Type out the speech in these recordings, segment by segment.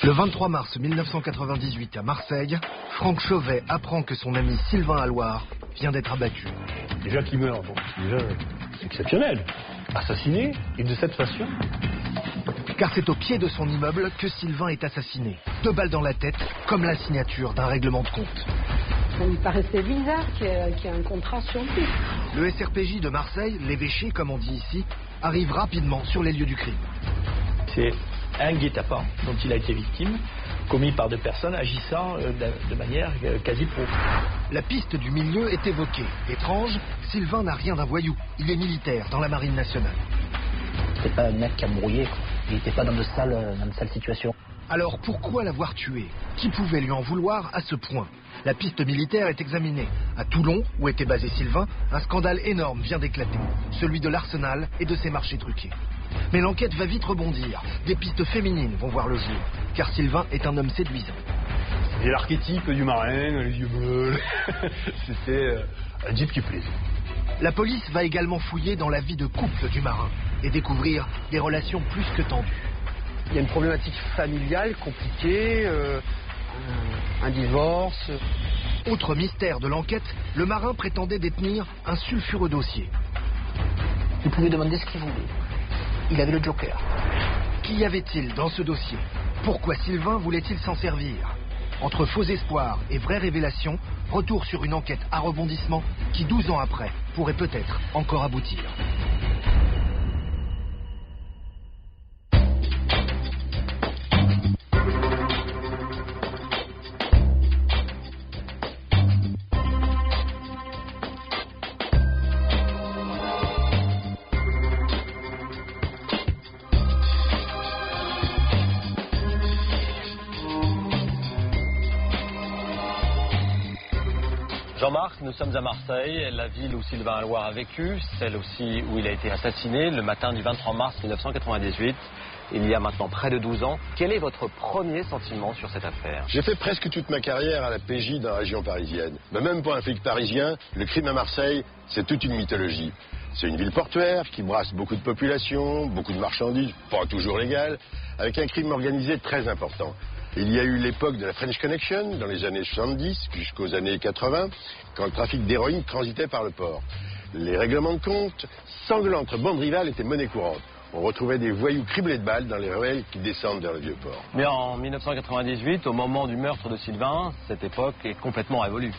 Le 23 mars 1998 à Marseille, Franck Chauvet apprend que son ami Sylvain Allouard vient d'être abattu. Déjà qu'il meurt, bon, c'est déjà exceptionnel. Assassiné, et de cette façon. Car c'est au pied de son immeuble que Sylvain est assassiné. 2 balles dans la tête, comme la signature d'un règlement de compte. Ça lui paraissait bizarre qu'il y ait un contrat sur lui. Le SRPJ de Marseille, l'évêché comme on dit ici, arrive rapidement sur les lieux du crime. C'est un guet-apens dont il a été victime, commis par 2 personnes agissant de manière quasi pro. La piste du milieu est évoquée. Étrange, Sylvain n'a rien d'un voyou. Il est militaire dans la Marine nationale. C'est pas un mec qui a brouillé, quoi. Il n'était pas dans de sales situations. Alors pourquoi l'avoir tué? Qui pouvait lui en vouloir à ce point? La piste militaire est examinée. À Toulon, où était basé Sylvain, un scandale énorme vient d'éclater. Celui de l'Arsenal et de ses marchés truqués. Mais l'enquête va vite rebondir. Des pistes féminines vont voir le jour. Car Sylvain est un homme séduisant. Et l'archétype du marin, les yeux bleus, c'était un type qui plaisait. La police va également fouiller dans la vie de couple du marin et découvrir des relations plus que tendues. Il y a une problématique familiale compliquée, un divorce. Autre mystère de l'enquête, le marin prétendait détenir un sulfureux dossier. Vous pouvez demander ce qu'il voulait. Il avait le joker. Qu'y avait-il dans ce dossier? Pourquoi Sylvain voulait-il s'en servir? Entre faux espoirs et vraies révélations, retour sur une enquête à rebondissement qui, 12 ans après, pourrait peut-être encore aboutir. Jean-Marc, nous sommes à Marseille, la ville où Sylvain Allouard a vécu, celle aussi où il a été assassiné le matin du 23 mars 1998, il y a maintenant près de 12 ans. Quel est votre premier sentiment sur cette affaire? J'ai fait presque toute ma carrière à la PJ dans la région parisienne. Mais même pour un flic parisien, le crime à Marseille, c'est toute une mythologie. C'est une ville portuaire qui brasse beaucoup de population, beaucoup de marchandises, pas toujours légales, avec un crime organisé très important. Il y a eu l'époque de la French Connection, dans les années 70 jusqu'aux années 80, quand le trafic d'héroïne transitait par le port. Les règlements de compte, sanglants entre bandes rivales, étaient monnaie courante. On retrouvait des voyous criblés de balles dans les ruelles qui descendent vers le vieux port. Mais en 1998, au moment du meurtre de Sylvain, cette époque est complètement révolue.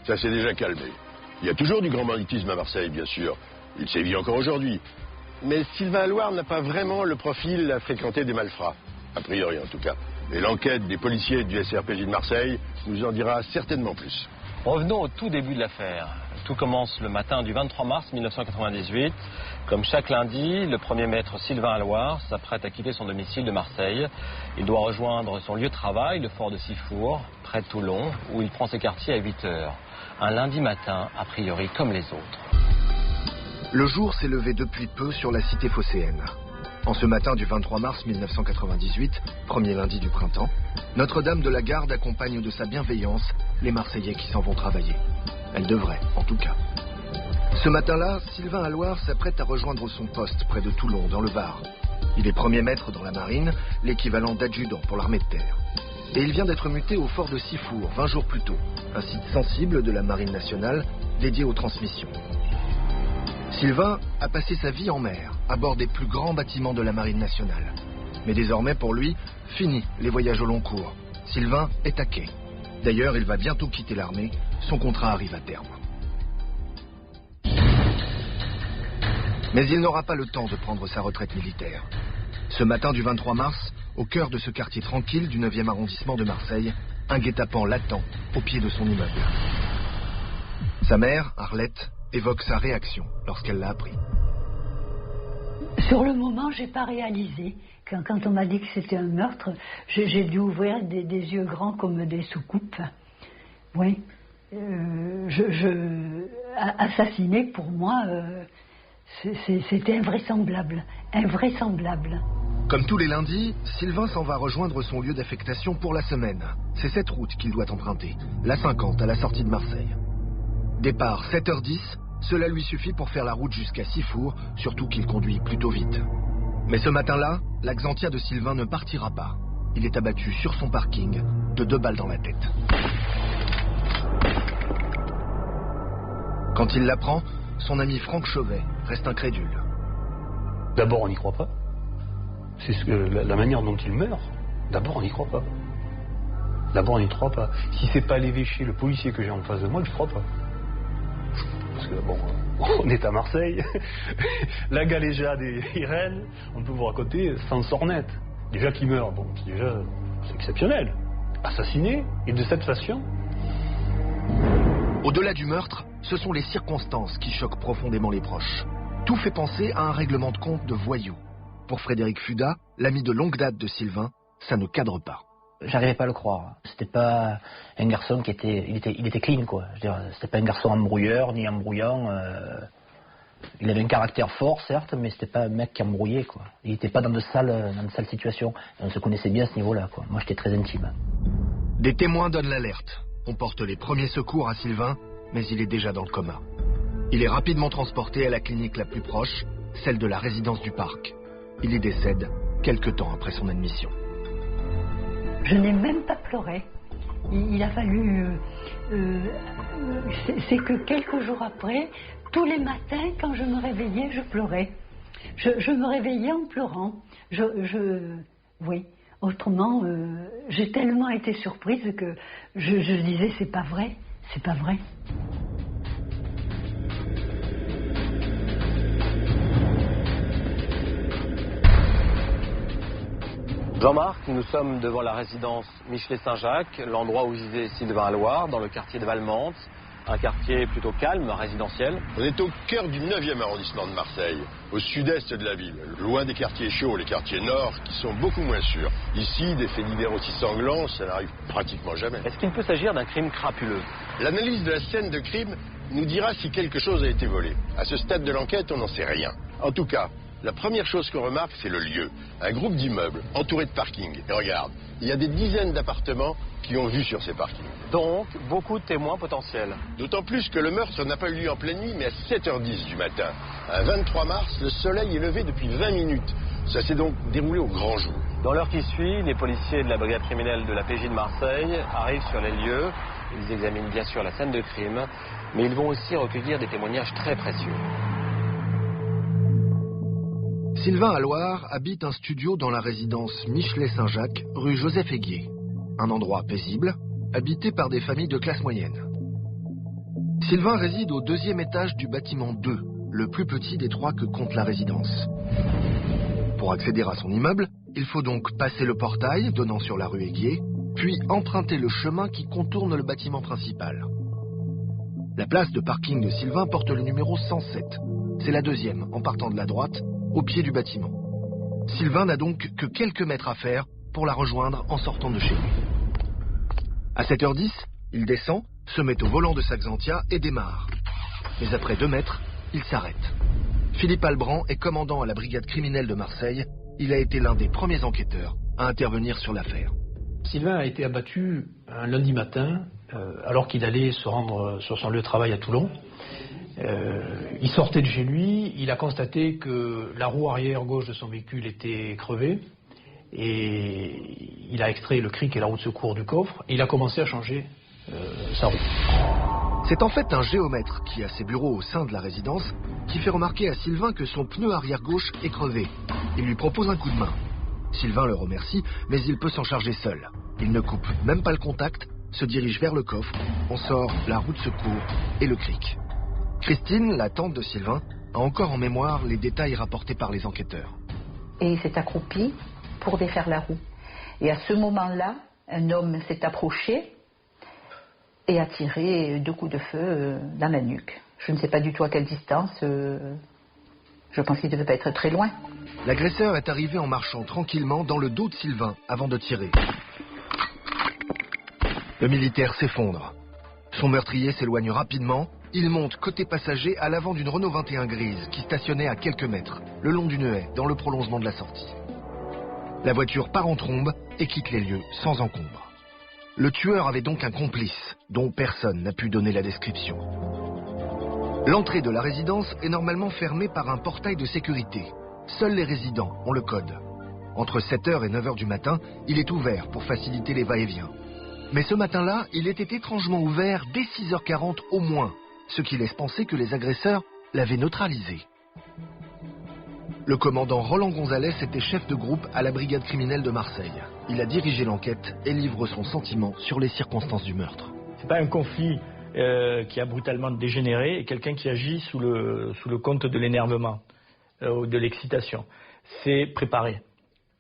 Ça s'est déjà calmé. Il y a toujours du grand banditisme à Marseille, bien sûr. Il sévit encore aujourd'hui. Mais Sylvain Allouard n'a pas vraiment le profil à fréquenter des malfrats. A priori, en tout cas. Et l'enquête des policiers du SRPJ de Marseille nous en dira certainement plus. Revenons au tout début de l'affaire. Tout commence le matin du 23 mars 1998. Comme chaque lundi, le premier maître Sylvain Allouard s'apprête à quitter son domicile de Marseille. Il doit rejoindre son lieu de travail, le fort de Sifour, près de Toulon, où il prend ses quartiers à 8 heures. Un lundi matin, a priori comme les autres. Le jour s'est levé depuis peu sur la cité phocéenne. En ce matin du 23 mars 1998, premier lundi du printemps, Notre-Dame de la Garde accompagne de sa bienveillance les Marseillais qui s'en vont travailler. Elle devrait, en tout cas. Ce matin-là, Sylvain Allouard s'apprête à rejoindre son poste près de Toulon, dans le Var. Il est premier maître dans la marine, l'équivalent d'adjudant pour l'armée de terre. Et il vient d'être muté au fort de Sifour, 20 jours plus tôt, un site sensible de la marine nationale dédié aux transmissions. Sylvain a passé sa vie en mer, à bord des plus grands bâtiments de la Marine nationale. Mais désormais, pour lui, fini les voyages au long cours. Sylvain est à quai. D'ailleurs, il va bientôt quitter l'armée. Son contrat arrive à terme. Mais il n'aura pas le temps de prendre sa retraite militaire. Ce matin du 23 mars, au cœur de ce quartier tranquille du 9e arrondissement de Marseille, un guet-apens l'attend au pied de son immeuble. Sa mère, Arlette, évoque sa réaction lorsqu'elle l'a appris. Sur le moment, j'ai pas réalisé. Quand on m'a dit que c'était un meurtre, j'ai dû ouvrir des yeux grands comme des soucoupes. Oui. Assassiner, pour moi, c'était invraisemblable. Invraisemblable. Comme tous les lundis, Sylvain s'en va rejoindre son lieu d'affectation pour la semaine. C'est cette route qu'il doit emprunter, la 50 à la sortie de Marseille. Départ 7h10, cela lui suffit pour faire la route jusqu'à Sifour, surtout qu'il conduit plutôt vite. Mais ce matin-là, la Xantia de Sylvain ne partira pas. il est abattu sur son parking de 2 balles dans la tête. Quand il l'apprend, son ami Franck Chauvet reste incrédule. D'abord, on n'y croit pas. C'est la manière dont il meurt. D'abord, on n'y croit pas. D'abord, on n'y croit pas. Si c'est pas l'évêché, le policier que j'ai en face de moi, je ne crois pas. Parce que bon, on est à Marseille, la galéjade est Irène, on peut vous raconter sans sornette. Déjà qu'il meurt, bon, c'est exceptionnel. Assassiné, et de cette façon. Au-delà du meurtre, ce sont les circonstances qui choquent profondément les proches. Tout fait penser à un règlement de compte de voyous. Pour Frédéric Fuda, l'ami de longue date de Sylvain, ça ne cadre pas. J'arrivais pas à le croire. C'était pas un garçon qui était... Il était clean, quoi. Je veux dire, c'était pas un garçon embrouilleur, ni embrouillant. Il avait un caractère fort, certes, mais c'était pas un mec qui embrouillait, quoi. Il était pas dans de sales situations. Et on se connaissait bien à ce niveau-là, quoi. Moi, j'étais très intime. Des témoins donnent l'alerte. On porte les premiers secours à Sylvain, mais il est déjà dans le coma. Il est rapidement transporté à la clinique la plus proche, celle de la résidence du parc. Il y décède quelque temps après son admission. Je n'ai même pas pleuré. Il a fallu... c'est que quelques jours après, tous les matins, quand je me réveillais, je pleurais. Je me réveillais en pleurant. Oui. Autrement, j'ai tellement été surprise que je disais, c'est pas vrai, c'est pas vrai. Jean-Marc, nous sommes devant la résidence Michelet-Saint-Jacques, l'endroit où vivait Sylvain Alloire, dans le quartier de Valmante, un quartier plutôt calme, résidentiel. On est au cœur du 9e arrondissement de Marseille, au sud-est de la ville, loin des quartiers chauds, les quartiers nord, qui sont beaucoup moins sûrs. Ici, des faits divers aussi sanglants, ça n'arrive pratiquement jamais. Est-ce qu'il peut s'agir d'un crime crapuleux? L'analyse de la scène de crime nous dira si quelque chose a été volé. À ce stade de l'enquête, on n'en sait rien. En tout cas, la première chose qu'on remarque, c'est le lieu. Un groupe d'immeubles entouré de parkings. Et regarde, il y a des dizaines d'appartements qui ont vu sur ces parkings. Donc, beaucoup de témoins potentiels. D'autant plus que le meurtre n'a pas eu lieu en pleine nuit, mais à 7h10 du matin. Un 23 mars, le soleil est levé depuis 20 minutes. Ça s'est donc déroulé au grand jour. Dans l'heure qui suit, les policiers de la brigade criminelle de la PJ de Marseille arrivent sur les lieux. Ils examinent bien sûr la scène de crime, mais ils vont aussi recueillir des témoignages très précieux. Sylvain Alloire habite un studio dans la résidence Michelet-Saint-Jacques, rue Joseph-Héguier. Un endroit paisible, habité par des familles de classe moyenne. Sylvain réside au 2e étage du bâtiment 2, le plus petit des 3 que compte la résidence. Pour accéder à son immeuble, il faut donc passer le portail donnant sur la rue Héguier, puis emprunter le chemin qui contourne le bâtiment principal. La place de parking de Sylvain porte le numéro 107. C'est la 2e, en partant de la droite, au pied du bâtiment. Sylvain n'a donc que quelques mètres à faire pour la rejoindre en sortant de chez lui. À 7h10, il descend, se met au volant de sa Xantia et démarre. Mais après 2 mètres, il s'arrête. Philippe Albrand est commandant à la brigade criminelle de Marseille. Il a été l'un des premiers enquêteurs à intervenir sur l'affaire. Sylvain a été abattu un lundi matin, alors qu'il allait se rendre sur son lieu de travail à Toulon. Il sortait de chez lui, il a constaté que la roue arrière gauche de son véhicule était crevée et il a extrait le cric et la roue de secours du coffre et il a commencé à changer sa roue. C'est en fait un géomètre qui a ses bureaux au sein de la résidence qui fait remarquer à Sylvain que son pneu arrière gauche est crevé. Il lui propose un coup de main. Sylvain le remercie, mais il peut s'en charger seul. Il ne coupe même pas le contact, se dirige vers le coffre, on sort la roue de secours et le cric. Christine, la tante de Sylvain, a encore en mémoire les détails rapportés par les enquêteurs. Et il s'est accroupi pour défaire la roue. Et à ce moment-là, un homme s'est approché et a tiré 2 coups de feu dans la nuque. Je ne sais pas du tout à quelle distance. Je pense qu'il ne devait pas être très loin. L'agresseur est arrivé en marchant tranquillement dans le dos de Sylvain avant de tirer. Le militaire s'effondre. Son meurtrier s'éloigne rapidement. Il monte côté passager à l'avant d'une Renault 21 grise qui stationnait à quelques mètres, le long d'une haie, dans le prolongement de la sortie. La voiture part en trombe et quitte les lieux sans encombre. Le tueur avait donc un complice, dont personne n'a pu donner la description. L'entrée de la résidence est normalement fermée par un portail de sécurité. Seuls les résidents ont le code. Entre 7h et 9h du matin, il est ouvert pour faciliter les va-et-vient. Mais ce matin-là, il était étrangement ouvert dès 6h40 au moins, ce qui laisse penser que les agresseurs l'avaient neutralisé. Le commandant Roland Gonzalez était chef de groupe à la brigade criminelle de Marseille. Il a dirigé l'enquête et livre son sentiment sur les circonstances du meurtre. C'est pas un conflit qui a brutalement dégénéré et quelqu'un qui agit sous le compte de l'énervement ou de l'excitation. C'est préparé.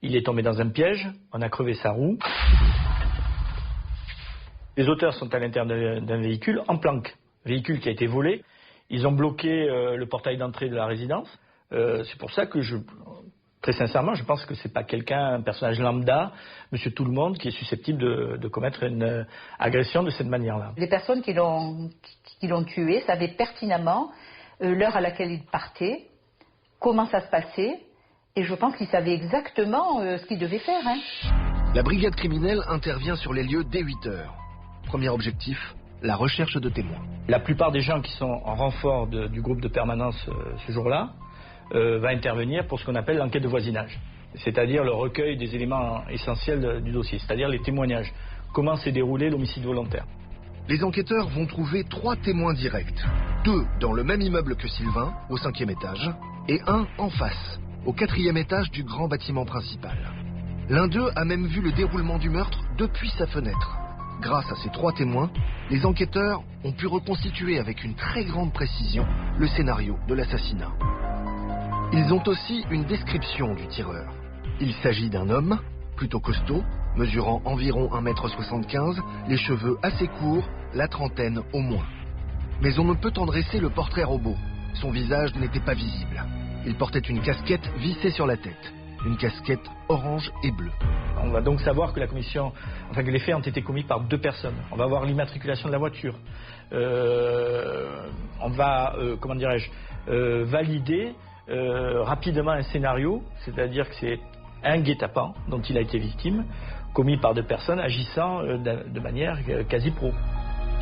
Il est tombé dans un piège, on a crevé sa roue. Les auteurs sont à l'intérieur d'un véhicule en planque. Véhicule qui a été volé. Ils ont bloqué le portail d'entrée de la résidence. C'est pour ça que très sincèrement, je pense que c'est pas un personnage lambda, monsieur tout le monde, qui est susceptible de commettre une agression de cette manière-là. Les personnes qui l'ont tué savaient pertinemment l'heure à laquelle il partait, comment ça se passait, et je pense qu'ils savaient exactement ce qu'ils devaient faire. La brigade criminelle intervient sur les lieux dès 8h. Premier objectif, la recherche de témoins. La plupart des gens qui sont en renfort du groupe de permanence ce jour-là va intervenir pour ce qu'on appelle l'enquête de voisinage, c'est-à-dire le recueil des éléments essentiels du dossier, c'est-à-dire les témoignages. Comment s'est déroulé l'homicide volontaire? Les enquêteurs vont trouver 3 témoins directs. 2 dans le même immeuble que Sylvain, au 5e étage, et 1 en face, au 4e étage du grand bâtiment principal. L'un d'eux a même vu le déroulement du meurtre depuis sa fenêtre. Grâce à ces 3 témoins, les enquêteurs ont pu reconstituer avec une très grande précision le scénario de l'assassinat. Ils ont aussi une description du tireur. Il s'agit d'un homme, plutôt costaud, mesurant environ 1,75 m, les cheveux assez courts, la trentaine au moins. Mais on ne peut en dresser le portrait robot. Son visage n'était pas visible. Il portait une casquette vissée sur la tête. Une casquette orange et bleue. On va donc savoir que que les faits ont été commis par 2 personnes. On va avoir l'immatriculation de la voiture. On va, valider rapidement un scénario, c'est-à-dire que c'est un guet-apens dont il a été victime, commis par 2 personnes agissant de manière quasi pro.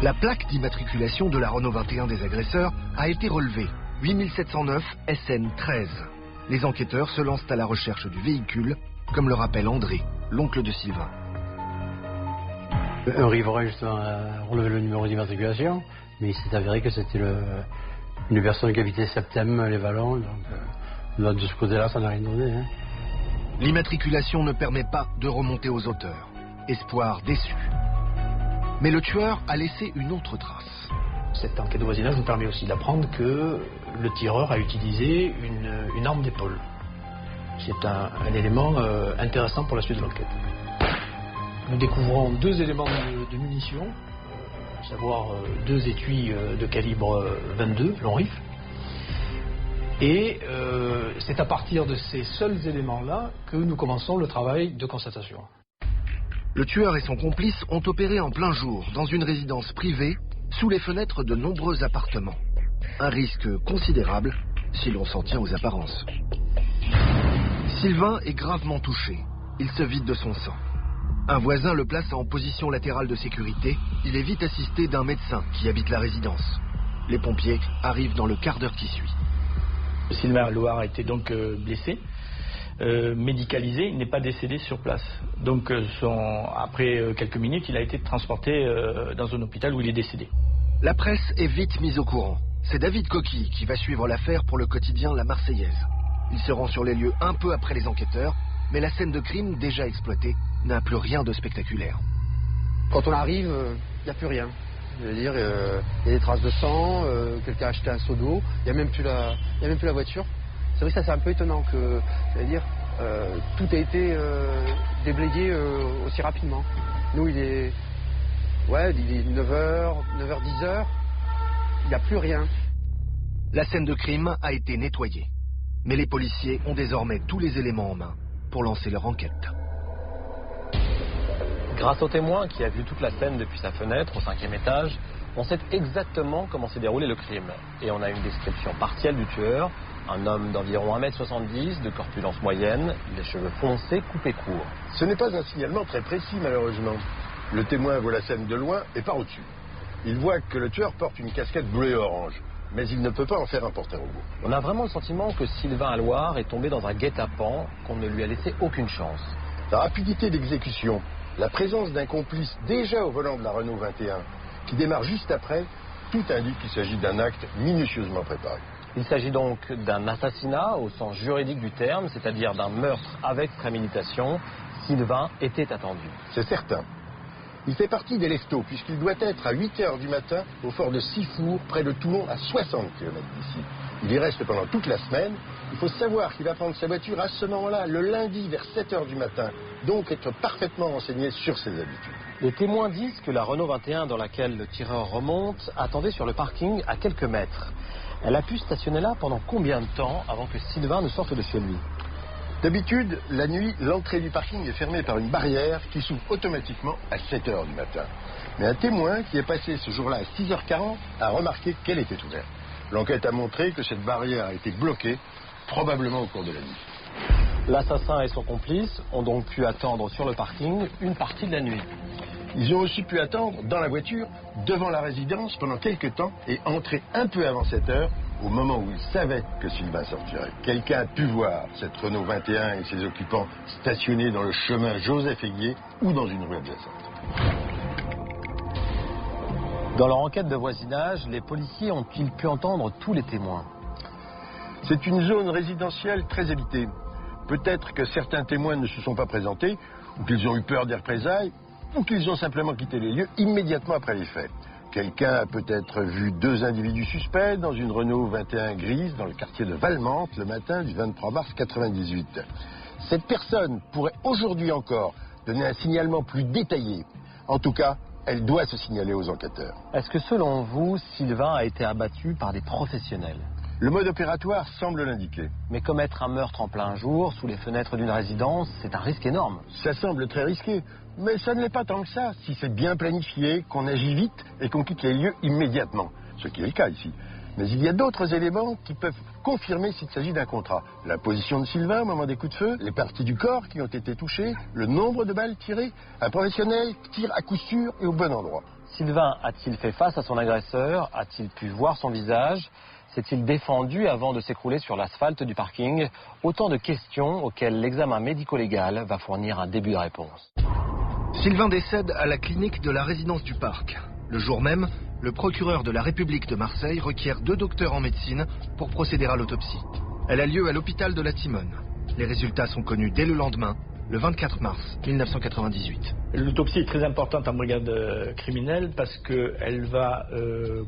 La plaque d'immatriculation de la Renault 21 des agresseurs a été relevée, 8709 SN 13. Les enquêteurs se lancent à la recherche du véhicule, comme le rappelle André, l'oncle de Sylvain. Un riverain justement a relevé le numéro d'immatriculation, mais il s'est avéré que c'était une personne qui habitait Septem, les Vallons, donc de ce côté-là, ça n'a rien donné. L'immatriculation ne permet pas de remonter aux auteurs. Espoir déçu. Mais le tueur a laissé une autre trace. Cette enquête de voisinage nous permet aussi d'apprendre que le tireur a utilisé une arme d'épaule. C'est un élément intéressant pour la suite de l'enquête. Nous découvrons 2 éléments de munitions, à savoir 2 étuis de calibre 22, long rifle. Et c'est à partir de ces seuls éléments-là que nous commençons le travail de constatation. Le tueur et son complice ont opéré en plein jour, dans une résidence privée, sous les fenêtres de nombreux appartements. Un risque considérable, si l'on s'en tient aux apparences. Sylvain est gravement touché. Il se vide de son sang. Un voisin le place en position latérale de sécurité. Il est vite assisté d'un médecin qui habite la résidence. Les pompiers arrivent dans le quart d'heure qui suit. Sylvain Loire a été donc blessé, médicalisé, il n'est pas décédé sur place. Donc après quelques minutes, il a été transporté dans un hôpital où il est décédé. La presse est vite mise au courant. C'est David Coquille qui va suivre l'affaire pour le quotidien La Marseillaise. Il se rend sur les lieux un peu après les enquêteurs, mais la scène de crime, déjà exploitée, n'a plus rien de spectaculaire. Quand on arrive, il n'y a plus rien. Je veux dire, il y a des traces de sang, quelqu'un a acheté un seau d'eau, il n'y a même plus la voiture. C'est vrai que ça c'est un peu étonnant que, tout a été déblayé aussi rapidement. Nous, il est 9h, 10h, il n'y a plus rien. La scène de crime a été nettoyée. Mais les policiers ont désormais tous les éléments en main pour lancer leur enquête. Grâce au témoin qui a vu toute la scène depuis sa fenêtre au 5e étage, on sait exactement comment s'est déroulé le crime. Et on a une description partielle du tueur, un homme d'environ 1,70 m, de corpulence moyenne, les cheveux foncés, coupés courts. Ce n'est pas un signalement très précis malheureusement. Le témoin voit la scène de loin et part au-dessus. Il voit que le tueur porte une casquette bleue et orange. mais il ne peut pas en faire un porteur-robot. On a vraiment le sentiment que Sylvain Alloire est tombé dans un guet-apens, qu'on ne lui a laissé aucune chance. La rapidité d'exécution, la présence d'un complice déjà au volant de la Renault 21, qui démarre juste après, tout indique qu'il s'agit d'un acte minutieusement préparé. Il s'agit donc d'un assassinat au sens juridique du terme, c'est-à-dire d'un meurtre avec préméditation. Sylvain était attendu. C'est certain. Il fait partie des leftos, puisqu'il doit être à 8 h du matin au fort de Sifour, près de Toulon, à 60 km d'ici. Il y reste pendant toute la semaine. Il faut savoir qu'il va prendre sa voiture à ce moment-là, le lundi, vers 7 h du matin. Donc être parfaitement renseigné sur ses habitudes. Les témoins disent que la Renault 21 dans laquelle le tireur remonte attendait sur le parking à quelques mètres. Elle a pu stationner là pendant combien de temps avant que Sylvain ne sorte de chez lui? D'habitude, la nuit, l'entrée du parking est fermée par une barrière qui s'ouvre automatiquement à 7 h du matin. Mais un témoin qui est passé ce jour-là à 6 h 40 a remarqué qu'elle était ouverte. L'enquête a montré que cette barrière a été bloquée, probablement au cours de la nuit. L'assassin et son complice ont donc pu attendre sur le parking une partie de la nuit. Ils ont aussi pu attendre dans la voiture, devant la résidence, pendant quelques temps et entrer un peu avant 7 h, au moment où ils savaient que Sylvain sortirait. Quelqu'un a pu voir cette Renault 21 et ses occupants stationnés dans le chemin Joseph-Aiguier ou dans une rue adjacente. Dans leur enquête de voisinage, les policiers ont-ils pu entendre tous les témoins? C'est une zone résidentielle très habitée. Peut-être que certains témoins ne se sont pas présentés, ou qu'ils ont eu peur des représailles, ou qu'ils ont simplement quitté les lieux immédiatement après les faits. Quelqu'un a peut-être vu 2 individus suspects dans une Renault 21 grise dans le quartier de Valmante le matin du 23 mars 1998. Cette personne pourrait aujourd'hui encore donner un signalement plus détaillé. En tout cas, elle doit se signaler aux enquêteurs. Est-ce que selon vous, Sylvain a été abattu par des professionnels? Le mode opératoire semble l'indiquer. Mais commettre un meurtre en plein jour, sous les fenêtres d'une résidence, c'est un risque énorme. Ça semble très risqué, mais ça ne l'est pas tant que ça, si c'est bien planifié, qu'on agit vite et qu'on quitte les lieux immédiatement. Ce qui est le cas ici. Mais il y a d'autres éléments qui peuvent confirmer s'il s'agit d'un contrat. La position de Sylvain au moment des coups de feu, les parties du corps qui ont été touchées, le nombre de balles tirées. Un professionnel tire à coup sûr et au bon endroit. Sylvain a-t-il fait face à son agresseur? A-t-il pu voir son visage? S'est-il défendu avant de s'écrouler sur l'asphalte du parking? Autant de questions auxquelles l'examen médico-légal va fournir un début de réponse. Sylvain décède à la clinique de la résidence du Parc. Le jour même, le procureur de la République de Marseille requiert 2 docteurs en médecine pour procéder à l'autopsie. Elle a lieu à l'hôpital de la Timone. Les résultats sont connus dès le lendemain, le 24 mars 1998. L'autopsie est très importante en brigade criminelle parce qu'elle va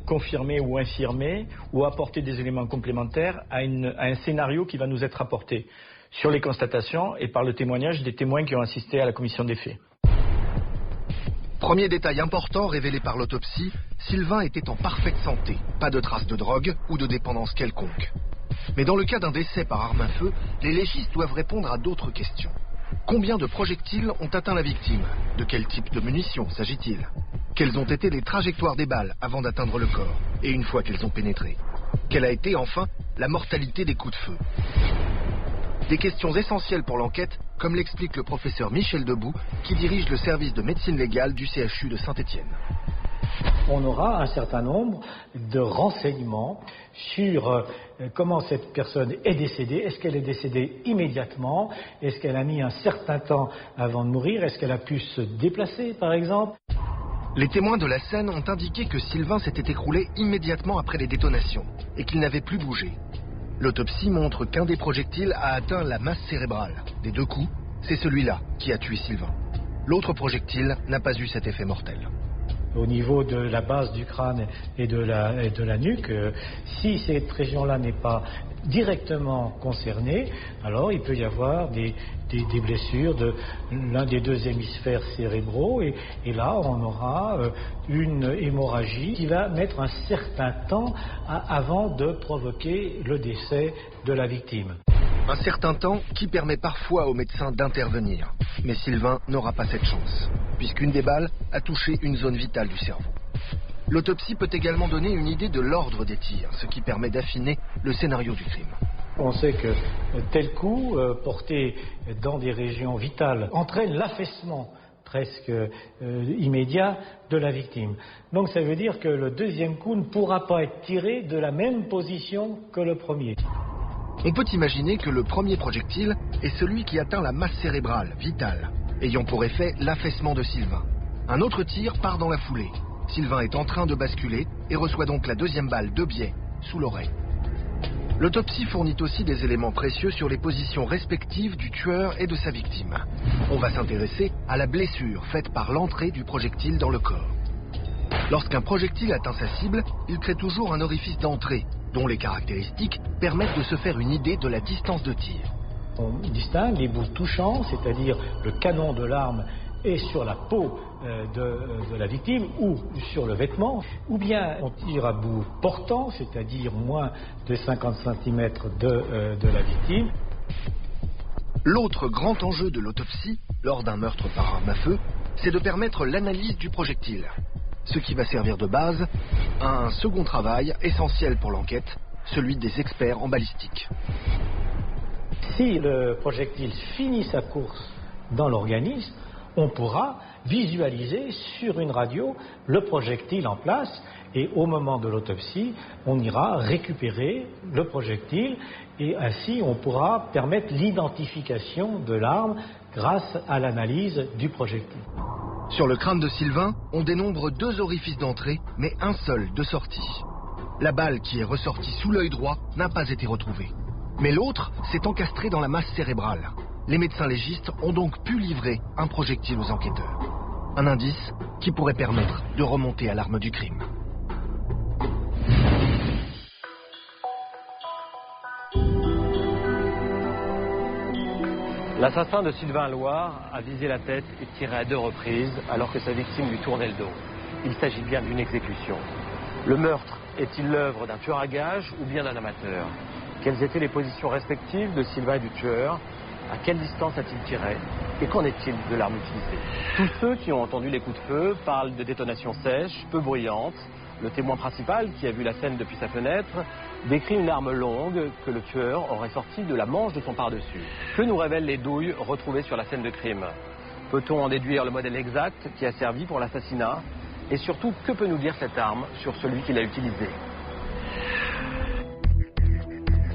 confirmer ou infirmer ou apporter des éléments complémentaires à un scénario qui va nous être apporté sur les constatations et par le témoignage des témoins qui ont assisté à la commission des faits. Premier détail important révélé par l'autopsie, Sylvain était en parfaite santé, pas de traces de drogue ou de dépendance quelconque. Mais dans le cas d'un décès par arme à feu, les légistes doivent répondre à d'autres questions. Combien de projectiles ont atteint la victime? De quel type de munitions s'agit-il? Quelles ont été les trajectoires des balles avant d'atteindre le corps et une fois qu'elles ont pénétré? Quelle a été enfin la mortalité des coups de feu? Des questions essentielles pour l'enquête, comme l'explique le professeur Michel Debout, qui dirige le service de médecine légale du CHU de Saint-Étienne. On aura un certain nombre de renseignements sur comment cette personne est décédée. Est-ce qu'elle est décédée immédiatement? Est-ce qu'elle a mis un certain temps avant de mourir? Est-ce qu'elle a pu se déplacer, par exemple? Les témoins de la scène ont indiqué que Sylvain s'était écroulé immédiatement après les détonations et qu'il n'avait plus bougé. L'autopsie montre qu'un des projectiles a atteint la masse cérébrale. Des 2 coups, c'est celui-là qui a tué Sylvain. L'autre projectile n'a pas eu cet effet mortel. Au niveau de la base du crâne et de la nuque, si cette région-là n'est pas directement concernée, alors il peut y avoir des blessures de l'un des 2 hémisphères cérébraux et là on aura une hémorragie qui va mettre un certain temps avant de provoquer le décès de la victime. Un certain temps qui permet parfois aux médecins d'intervenir. Mais Sylvain n'aura pas cette chance, puisqu'une des balles a touché une zone vitale du cerveau. L'autopsie peut également donner une idée de l'ordre des tirs, ce qui permet d'affiner le scénario du crime. On sait que tel coup, porté dans des régions vitales, entraîne l'affaissement presque immédiat de la victime. Donc ça veut dire que le deuxième coup ne pourra pas être tiré de la même position que le premier. On peut imaginer que le premier projectile est celui qui atteint la masse cérébrale, vitale, ayant pour effet l'affaissement de Sylvain. Un autre tir part dans la foulée. Sylvain est en train de basculer et reçoit donc la deuxième balle de biais, sous l'oreille. L'autopsie fournit aussi des éléments précieux sur les positions respectives du tueur et de sa victime. On va s'intéresser à la blessure faite par l'entrée du projectile dans le corps. Lorsqu'un projectile atteint sa cible, il crée toujours un orifice d'entrée, dont les caractéristiques permettent de se faire une idée de la distance de tir. On distingue les bouts touchants, c'est-à-dire le canon de l'arme est sur la peau de la victime ou sur le vêtement, ou bien on tire à bout portant, c'est-à-dire moins de 50 cm de la victime. L'autre grand enjeu de l'autopsie, lors d'un meurtre par arme à feu, c'est de permettre l'analyse du projectile, ce qui va servir de base à un second travail essentiel pour l'enquête, celui des experts en balistique. Si le projectile finit sa course dans l'organisme, on pourra visualiser sur une radio le projectile en place et au moment de l'autopsie, on ira récupérer le projectile et ainsi on pourra permettre l'identification de l'arme grâce à l'analyse du projectile. Sur le crâne de Sylvain, on dénombre 2 orifices d'entrée, mais un seul de sortie. La balle qui est ressortie sous l'œil droit n'a pas été retrouvée. Mais l'autre s'est encastrée dans la masse cérébrale. Les médecins légistes ont donc pu livrer un projectile aux enquêteurs. Un indice qui pourrait permettre de remonter à l'arme du crime. L'assassin de Sylvain Loire a visé la tête et tiré à 2 reprises alors que sa victime lui tournait le dos. Il s'agit bien d'une exécution. Le meurtre est-il l'œuvre d'un tueur à gages ou bien d'un amateur? Quelles étaient les positions respectives de Sylvain et du tueur? À quelle distance a-t-il tiré? Et qu'en est-il de l'arme utilisée? Tous ceux qui ont entendu les coups de feu parlent de détonations sèches, peu bruyantes. Le témoin principal, qui a vu la scène depuis sa fenêtre, décrit une arme longue que le tueur aurait sortie de la manche de son par-dessus. Que nous révèlent les douilles retrouvées sur la scène de crime? Peut-on en déduire le modèle exact qui a servi pour l'assassinat? Et surtout, que peut nous dire cette arme sur celui qui l'a utilisée?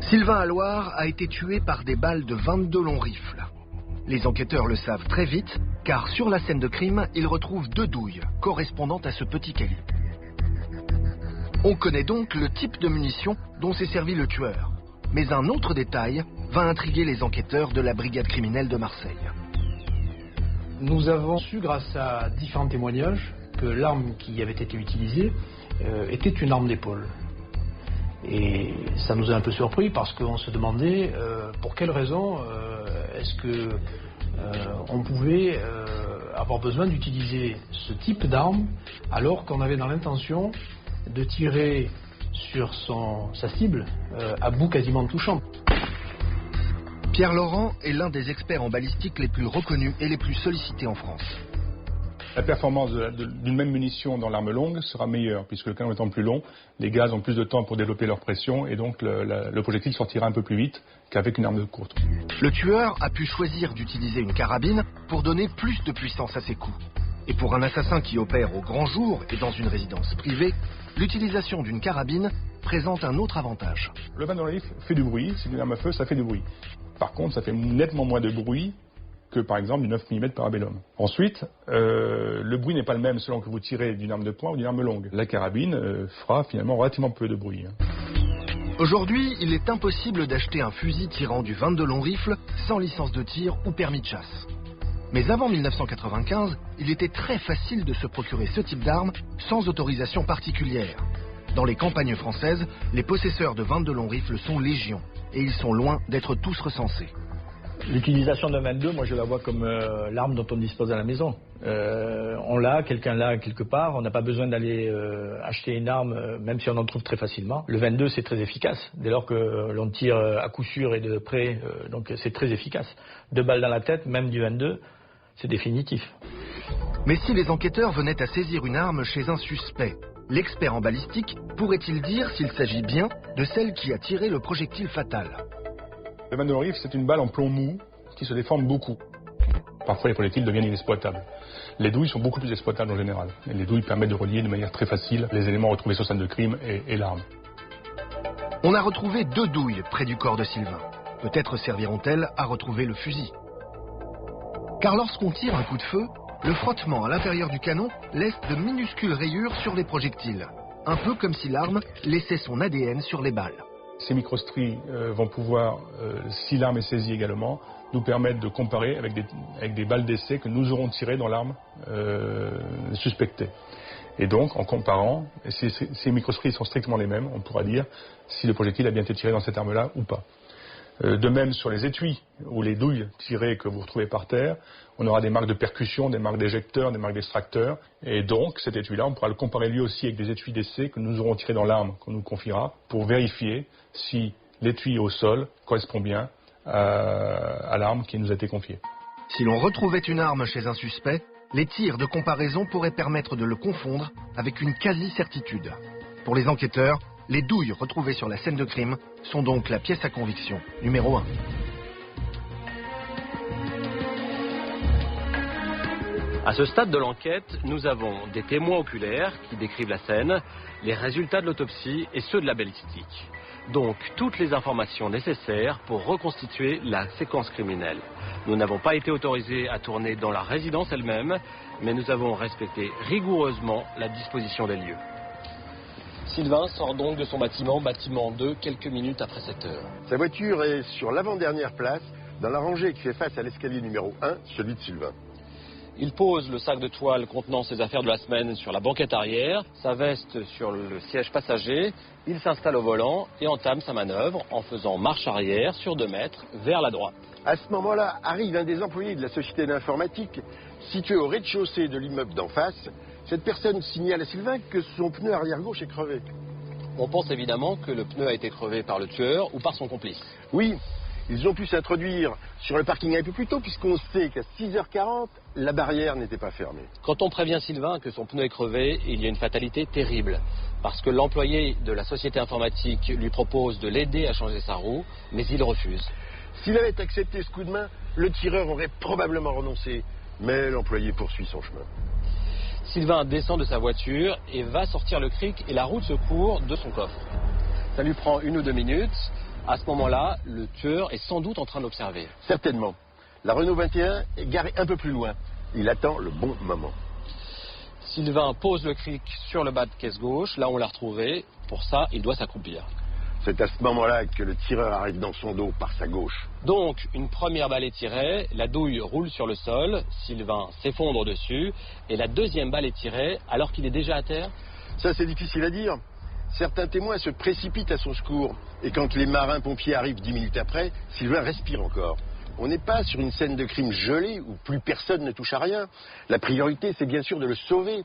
Sylvain Alloire a été tué par des balles de 22 longs rifles. Les enquêteurs le savent très vite, car sur la scène de crime, ils retrouvent 2 douilles, correspondant à ce petit calibre. On connaît donc le type de munitions dont s'est servi le tueur. Mais un autre détail va intriguer les enquêteurs de la brigade criminelle de Marseille. Nous avons su, grâce à différents témoignages, que l'arme qui avait été utilisée était une arme d'épaule. Et ça nous a un peu surpris parce qu'on se demandait pour quelle raison est-ce que on pouvait avoir besoin d'utiliser ce type d'arme alors qu'on avait dans l'intention de tirer sur sa cible à bout quasiment touchant. Pierre Laurent est l'un des experts en balistique les plus reconnus et les plus sollicités en France. La performance d'une même munition dans l'arme longue sera meilleure, puisque le canon étant plus long, les gaz ont plus de temps pour développer leur pression, et donc le projectile sortira un peu plus vite qu'avec une arme courte. Le tueur a pu choisir d'utiliser une carabine pour donner plus de puissance à ses coups. Et pour un assassin qui opère au grand jour et dans une résidence privée, l'utilisation d'une carabine présente un autre avantage. Le 22 rifle fait du bruit, c'est une arme à feu, ça fait du bruit. Par contre, ça fait nettement moins de bruit que par exemple du 9 mm Parabellum. Ensuite, le bruit n'est pas le même selon que vous tirez d'une arme de poing ou d'une arme longue. La carabine fera finalement relativement peu de bruit. Aujourd'hui, il est impossible d'acheter un fusil tirant du 22 long rifle sans licence de tir ou permis de chasse. Mais avant 1995, il était très facile de se procurer ce type d'arme sans autorisation particulière. Dans les campagnes françaises, les possesseurs de 22 long rifles sont légion et ils sont loin d'être tous recensés. L'utilisation d'un 22, moi je la vois comme l'arme dont on dispose à la maison. On l'a, quelqu'un l'a quelque part, on n'a pas besoin d'aller acheter une arme, même si on en trouve très facilement. Le 22 c'est très efficace, dès lors que l'on tire à coup sûr et de près, donc c'est très efficace. 2 balles dans la tête, même du 22, c'est définitif. Mais si les enquêteurs venaient à saisir une arme chez un suspect, l'expert en balistique pourrait-il dire s'il s'agit bien de celle qui a tiré le projectile fatal ? Le 22 rifle, c'est une balle en plomb mou qui se déforme beaucoup. parfois les projectiles deviennent inexploitables. Les douilles sont beaucoup plus exploitables en général. Et les douilles permettent de relier de manière très facile les éléments retrouvés sur scène de crime et l'arme. On a retrouvé 2 douilles près du corps de Sylvain. Peut-être serviront-elles à retrouver le fusil. Car lorsqu'on tire un coup de feu, le frottement à l'intérieur du canon laisse de minuscules rayures sur les projectiles. Un peu comme si l'arme laissait son ADN sur les balles. Ces microstries vont pouvoir, si l'arme est saisie également, nous permettre de comparer avec des balles d'essai que nous aurons tirées dans l'arme suspectée. Et donc, en comparant, ces microstries sont strictement les mêmes, on pourra dire si le projectile a bien été tiré dans cette arme-là ou pas. De même sur les étuis ou les douilles tirées que vous retrouvez par terre, on aura des marques de percussion, des marques d'éjecteurs, des marques d'extracteurs. Et donc cet étui-là, on pourra le comparer lui aussi avec des étuis d'essai que nous aurons tirés dans l'arme qu'on nous confiera pour vérifier si l'étui au sol correspond bien à l'arme qui nous a été confiée. Si l'on retrouvait une arme chez un suspect, les tirs de comparaison pourraient permettre de le confondre avec une quasi-certitude. Pour les enquêteurs, les douilles retrouvées sur la scène de crime sont donc la pièce à conviction numéro 1. À ce stade de l'enquête, nous avons des témoins oculaires qui décrivent la scène, les résultats de l'autopsie et ceux de la balistique. Donc toutes les informations nécessaires pour reconstituer la séquence criminelle. Nous n'avons pas été autorisés à tourner dans la résidence elle-même, mais nous avons respecté rigoureusement la disposition des lieux. Sylvain sort donc de son bâtiment 2, quelques minutes après 7 heures. Sa voiture est sur l'avant-dernière place, dans la rangée qui fait face à l'escalier numéro 1, celui de Sylvain. Il pose le sac de toile contenant ses affaires de la semaine sur la banquette arrière, sa veste sur le siège passager, il s'installe au volant et entame sa manœuvre en faisant marche arrière sur 2 mètres vers la droite. À ce moment-là, arrive un des employés de la société d'informatique située au rez-de-chaussée de l'immeuble d'en face. Cette personne signale à Sylvain que son pneu arrière gauche est crevé. On pense évidemment que le pneu a été crevé par le tueur ou par son complice. Oui, ils ont pu s'introduire sur le parking un peu plus tôt puisqu'on sait qu'à 6h40, la barrière n'était pas fermée. Quand on prévient Sylvain que son pneu est crevé, il y a une fatalité terrible. Parce que l'employé de la société informatique lui propose de l'aider à changer sa roue, mais il refuse. S'il avait accepté ce coup de main, le tireur aurait probablement renoncé. Mais l'employé poursuit son chemin. Sylvain descend de sa voiture et va sortir le cric et la roue de secours de son coffre. Ça lui prend 1 ou 2 minutes. À ce moment-là, le tueur est sans doute en train d'observer. Certainement. La Renault 21 est garée un peu plus loin. Il attend le bon moment. Sylvain pose le cric sur le bas de caisse gauche. Là, on l'a retrouvé. Pour ça, il doit s'accroupir. C'est à ce moment-là que le tireur arrive dans son dos par sa gauche. Donc, une première balle est tirée, la douille roule sur le sol, Sylvain s'effondre dessus, et la deuxième balle est tirée alors qu'il est déjà à terre. Ça, c'est difficile à dire. Certains témoins se précipitent à son secours. Et quand les marins-pompiers arrivent 10 minutes après, Sylvain respire encore. On n'est pas sur une scène de crime gelée où plus personne ne touche à rien. La priorité, c'est bien sûr de le sauver.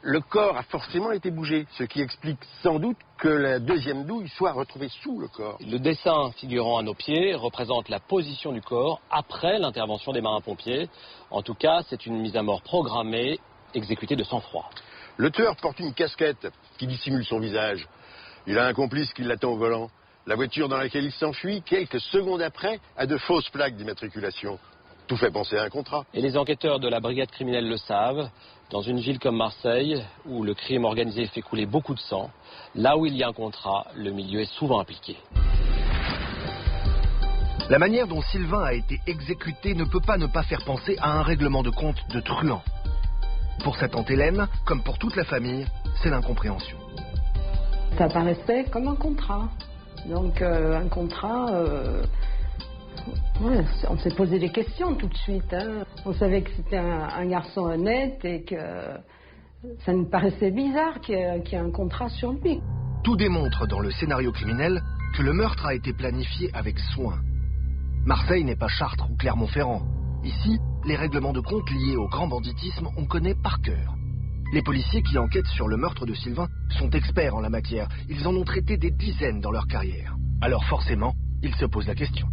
Le corps a forcément été bougé, ce qui explique sans doute que la deuxième douille soit retrouvée sous le corps. Le dessin figurant à nos pieds représente la position du corps après l'intervention des marins-pompiers. En tout cas, c'est une mise à mort programmée, exécutée de sang-froid. Le tueur porte une casquette qui dissimule son visage. Il a un complice qui l'attend au volant. La voiture dans laquelle il s'enfuit, quelques secondes après, a de fausses plaques d'immatriculation. Tout fait penser à un contrat. Et les enquêteurs de la brigade criminelle le savent. Dans une ville comme Marseille, où le crime organisé fait couler beaucoup de sang, là où il y a un contrat, le milieu est souvent impliqué. La manière dont Sylvain a été exécuté ne peut pas ne pas faire penser à un règlement de compte de truand. Pour sa tante Hélène, comme pour toute la famille, c'est l'incompréhension. Ça paraissait comme un contrat. Donc un contrat... Ouais, on s'est posé des questions tout de suite. Hein. On savait que c'était un garçon honnête et que ça nous paraissait bizarre qu'il y ait un contrat sur lui. Tout démontre dans le scénario criminel que le meurtre a été planifié avec soin. Marseille n'est pas Chartres ou Clermont-Ferrand. Ici, les règlements de compte liés au grand banditisme, on connaît par cœur. Les policiers qui enquêtent sur le meurtre de Sylvain sont experts en la matière. Ils en ont traité des dizaines dans leur carrière. Alors forcément, ils se posent la question.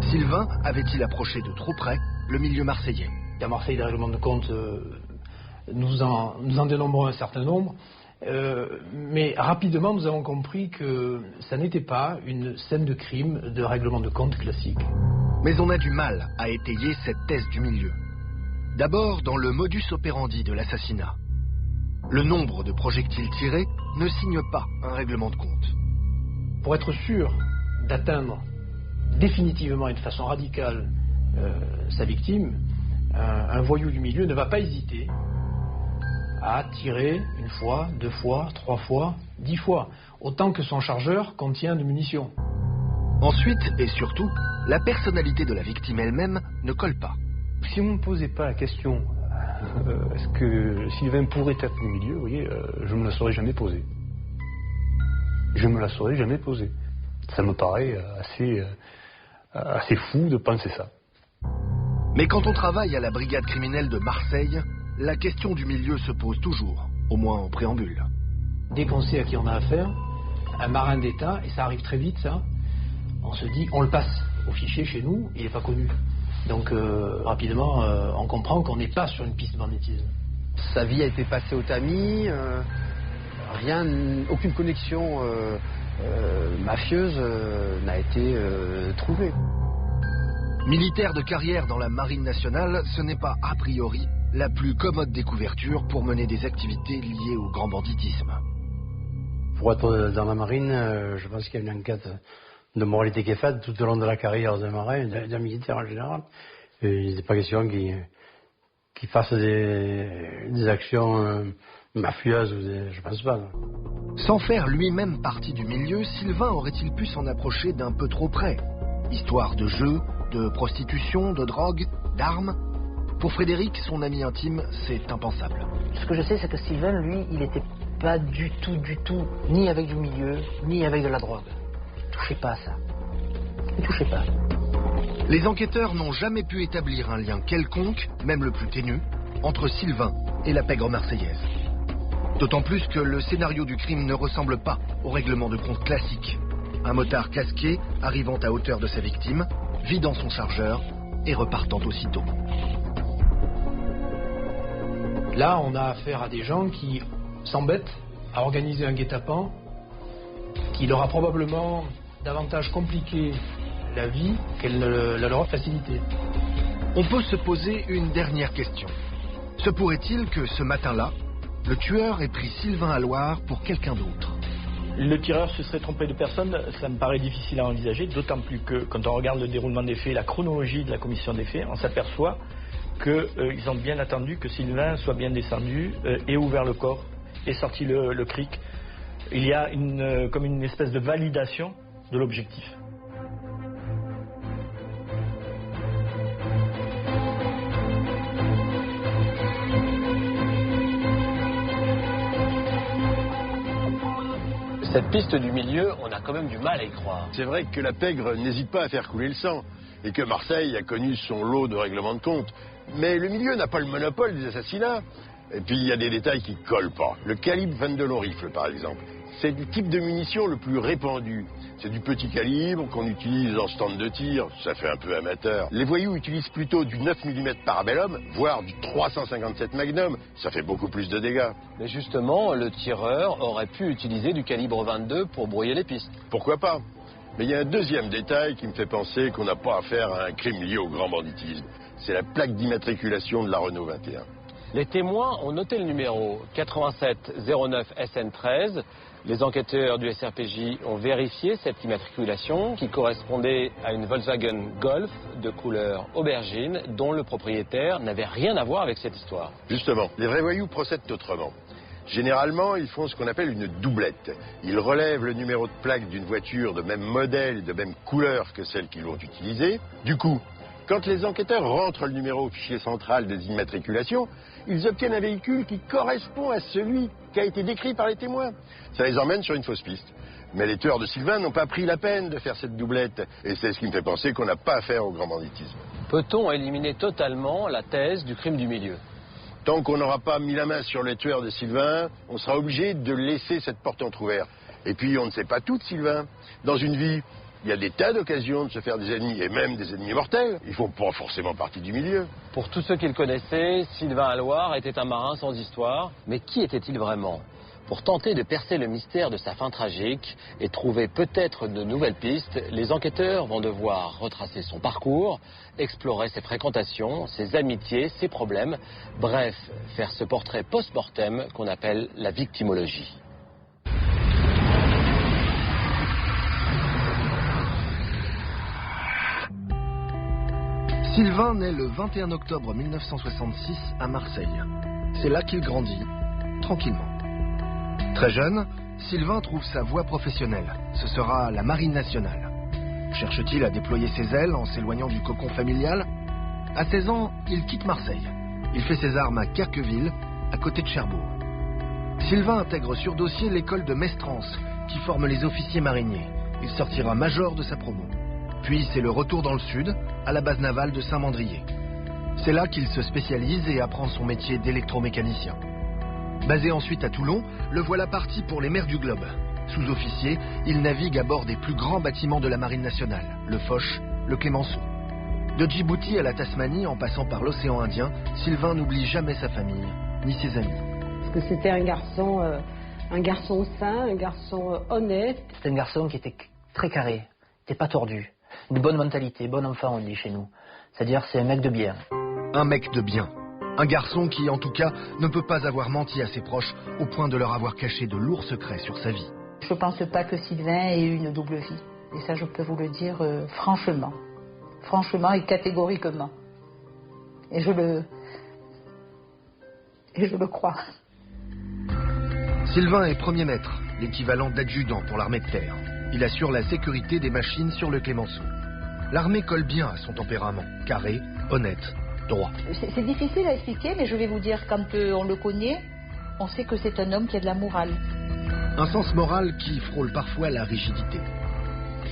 Sylvain avait-il approché de trop près le milieu marseillais? À Marseille, les règlements de compte, nous en dénombrons un certain nombre. Mais rapidement, nous avons compris que ça n'était pas une scène de crime de règlement de compte classique. Mais on a du mal à étayer cette thèse du milieu. D'abord, dans le modus operandi de l'assassinat. Le nombre de projectiles tirés ne signe pas un règlement de compte. Pour être sûr d'atteindre définitivement et de façon radicale sa victime, un voyou du milieu ne va pas hésiter à tirer 1 fois, 2 fois, 3 fois, 10 fois, autant que son chargeur contient de munitions. Ensuite, et surtout, la personnalité de la victime elle-même ne colle pas. Si on ne me posait pas la question, est-ce que Sylvain pourrait être au milieu, vous voyez, je ne me la serais jamais posée. Je ne me la serais jamais posée. Ça me paraît assez fou de penser ça. Mais quand on travaille à la brigade criminelle de Marseille, la question du milieu se pose toujours, au moins en préambule. Dès qu'on sait à qui on a affaire, un marin d'État, et ça arrive très vite ça, on se dit, on le passe au fichier chez nous, il n'est pas connu. Donc rapidement, on comprend qu'on n'est pas sur une piste banditisme. Sa vie a été passée au tamis, aucune connexion mafieuse n'a été trouvée. Militaire de carrière dans la Marine nationale, ce n'est pas a priori la plus commode des couvertures pour mener des activités liées au grand banditisme. Pour être dans la marine, je pense qu'il y a une enquête de moralité qui est faite tout au long de la carrière d'un marin, d'un militaire en général. Et il n'est pas question qu'il fasse des actions mafieuses, je pense pas. Non. Sans faire lui-même partie du milieu, Sylvain aurait-il pu s'en approcher d'un peu trop près? Histoire de jeu, de prostitution, de drogue, d'armes. Pour Frédéric, son ami intime, c'est impensable. Ce que je sais, c'est que Sylvain, lui, il n'était pas du tout, ni avec du milieu, ni avec de la drogue. Il touchait pas à ça. Il touchait pas. Les enquêteurs n'ont jamais pu établir un lien quelconque, même le plus ténu, entre Sylvain et la pègre marseillaise. D'autant plus que le scénario du crime ne ressemble pas au règlement de compte classique. Un motard casqué arrivant à hauteur de sa victime, vidant son chargeur et repartant aussitôt. Là, on a affaire à des gens qui s'embêtent à organiser un guet-apens qui leur a probablement davantage compliqué la vie qu'elle ne la leur a facilité. On peut se poser une dernière question. Se pourrait-il que ce matin-là, le tueur ait pris Sylvain à Loire pour quelqu'un d'autre? Le tireur se serait trompé de personne, ça me paraît difficile à envisager, d'autant plus que quand on regarde le déroulement des faits, la chronologie de la commission des faits, on s'aperçoit qu'ils ont bien attendu que Sylvain soit bien descendu, ait ouvert le corps, ait sorti le cric. Il y a comme une espèce de validation de l'objectif. Cette piste du milieu, on a quand même du mal à y croire. C'est vrai que la pègre n'hésite pas à faire couler le sang et que Marseille a connu son lot de règlements de compte. Mais le milieu n'a pas le monopole des assassinats. Et puis il y a des détails qui collent pas. Le calibre 22 long rifle par exemple. C'est du type de munition le plus répandu. C'est du petit calibre qu'on utilise en stand de tir, ça fait un peu amateur. Les voyous utilisent plutôt du 9 mm Parabellum, voire du 357 Magnum, ça fait beaucoup plus de dégâts. Mais justement, le tireur aurait pu utiliser du calibre 22 pour brouiller les pistes. Pourquoi pas? Mais il y a un deuxième détail qui me fait penser qu'on n'a pas affaire à un crime lié au grand banditisme. C'est la plaque d'immatriculation de la Renault 21. Les témoins ont noté le numéro 8709 SN13. Les enquêteurs du SRPJ ont vérifié cette immatriculation qui correspondait à une Volkswagen Golf de couleur aubergine dont le propriétaire n'avait rien à voir avec cette histoire. Justement, les vrais voyous procèdent autrement. Généralement, ils font ce qu'on appelle une doublette. Ils relèvent le numéro de plaque d'une voiture de même modèle et de même couleur que celle qu'ils vont utiliser. Du coup, quand les enquêteurs rentrent le numéro au fichier central des immatriculations, ils obtiennent un véhicule qui correspond à celui qui a été décrit par les témoins. Ça les emmène sur une fausse piste. Mais les tueurs de Sylvain n'ont pas pris la peine de faire cette doublette. Et c'est ce qui me fait penser qu'on n'a pas affaire au grand banditisme. Peut-on éliminer totalement la thèse du crime du milieu? Tant qu'on n'aura pas mis la main sur les tueurs de Sylvain, on sera obligé de laisser cette porte entrouverte. Et puis on ne sait pas tout de Sylvain. Dans une vie, il y a des tas d'occasions de se faire des ennemis, et même des ennemis mortels. Ils font pas forcément partie du milieu. Pour tous ceux qui le connaissaient, Sylvain Loire était un marin sans histoire. Mais qui était-il vraiment? Pour tenter de percer le mystère de sa fin tragique et trouver peut-être de nouvelles pistes, les enquêteurs vont devoir retracer son parcours, explorer ses fréquentations, ses amitiés, ses problèmes, bref, faire ce portrait post-mortem qu'on appelle la victimologie. Sylvain naît le 21 octobre 1966 à Marseille. C'est là qu'il grandit, tranquillement. Très jeune, Sylvain trouve sa voie professionnelle. Ce sera la Marine nationale. Cherche-t-il à déployer ses ailes en s'éloignant du cocon familial? À 16 ans, il quitte Marseille. Il fait ses armes à Querqueville, à côté de Cherbourg. Sylvain intègre sur dossier l'école de Mestrance, qui forme les officiers mariniers. Il sortira major de sa promo. Puis c'est le retour dans le sud, à la base navale de Saint-Mandrier. C'est là qu'il se spécialise et apprend son métier d'électromécanicien. Basé ensuite à Toulon, le voilà parti pour les mers du globe. Sous-officier, il navigue à bord des plus grands bâtiments de la Marine nationale, le Foch, le Clémenceau. De Djibouti à la Tasmanie, en passant par l'océan Indien, Sylvain n'oublie jamais sa famille, ni ses amis. Parce que c'était un garçon sain, un garçon honnête. C'était un garçon qui était très carré, qui n'était pas tordu. Une bonne mentalité, bon enfant on dit chez nous. C'est-à-dire c'est un mec de bien. Un mec de bien. Un garçon qui, en tout cas, ne peut pas avoir menti à ses proches au point de leur avoir caché de lourds secrets sur sa vie. Je ne pense pas que Sylvain ait eu une double vie. Et ça, je peux vous le dire franchement. Franchement et catégoriquement. Et je le crois. Sylvain est premier maître, l'équivalent d'adjudant pour l'armée de terre. Il assure la sécurité des machines sur le Clémenceau. L'armée colle bien à son tempérament, carré, honnête, droit. C'est difficile à expliquer, mais je vais vous dire, quand on le connaît, on sait que c'est un homme qui a de la morale. Un sens moral qui frôle parfois la rigidité.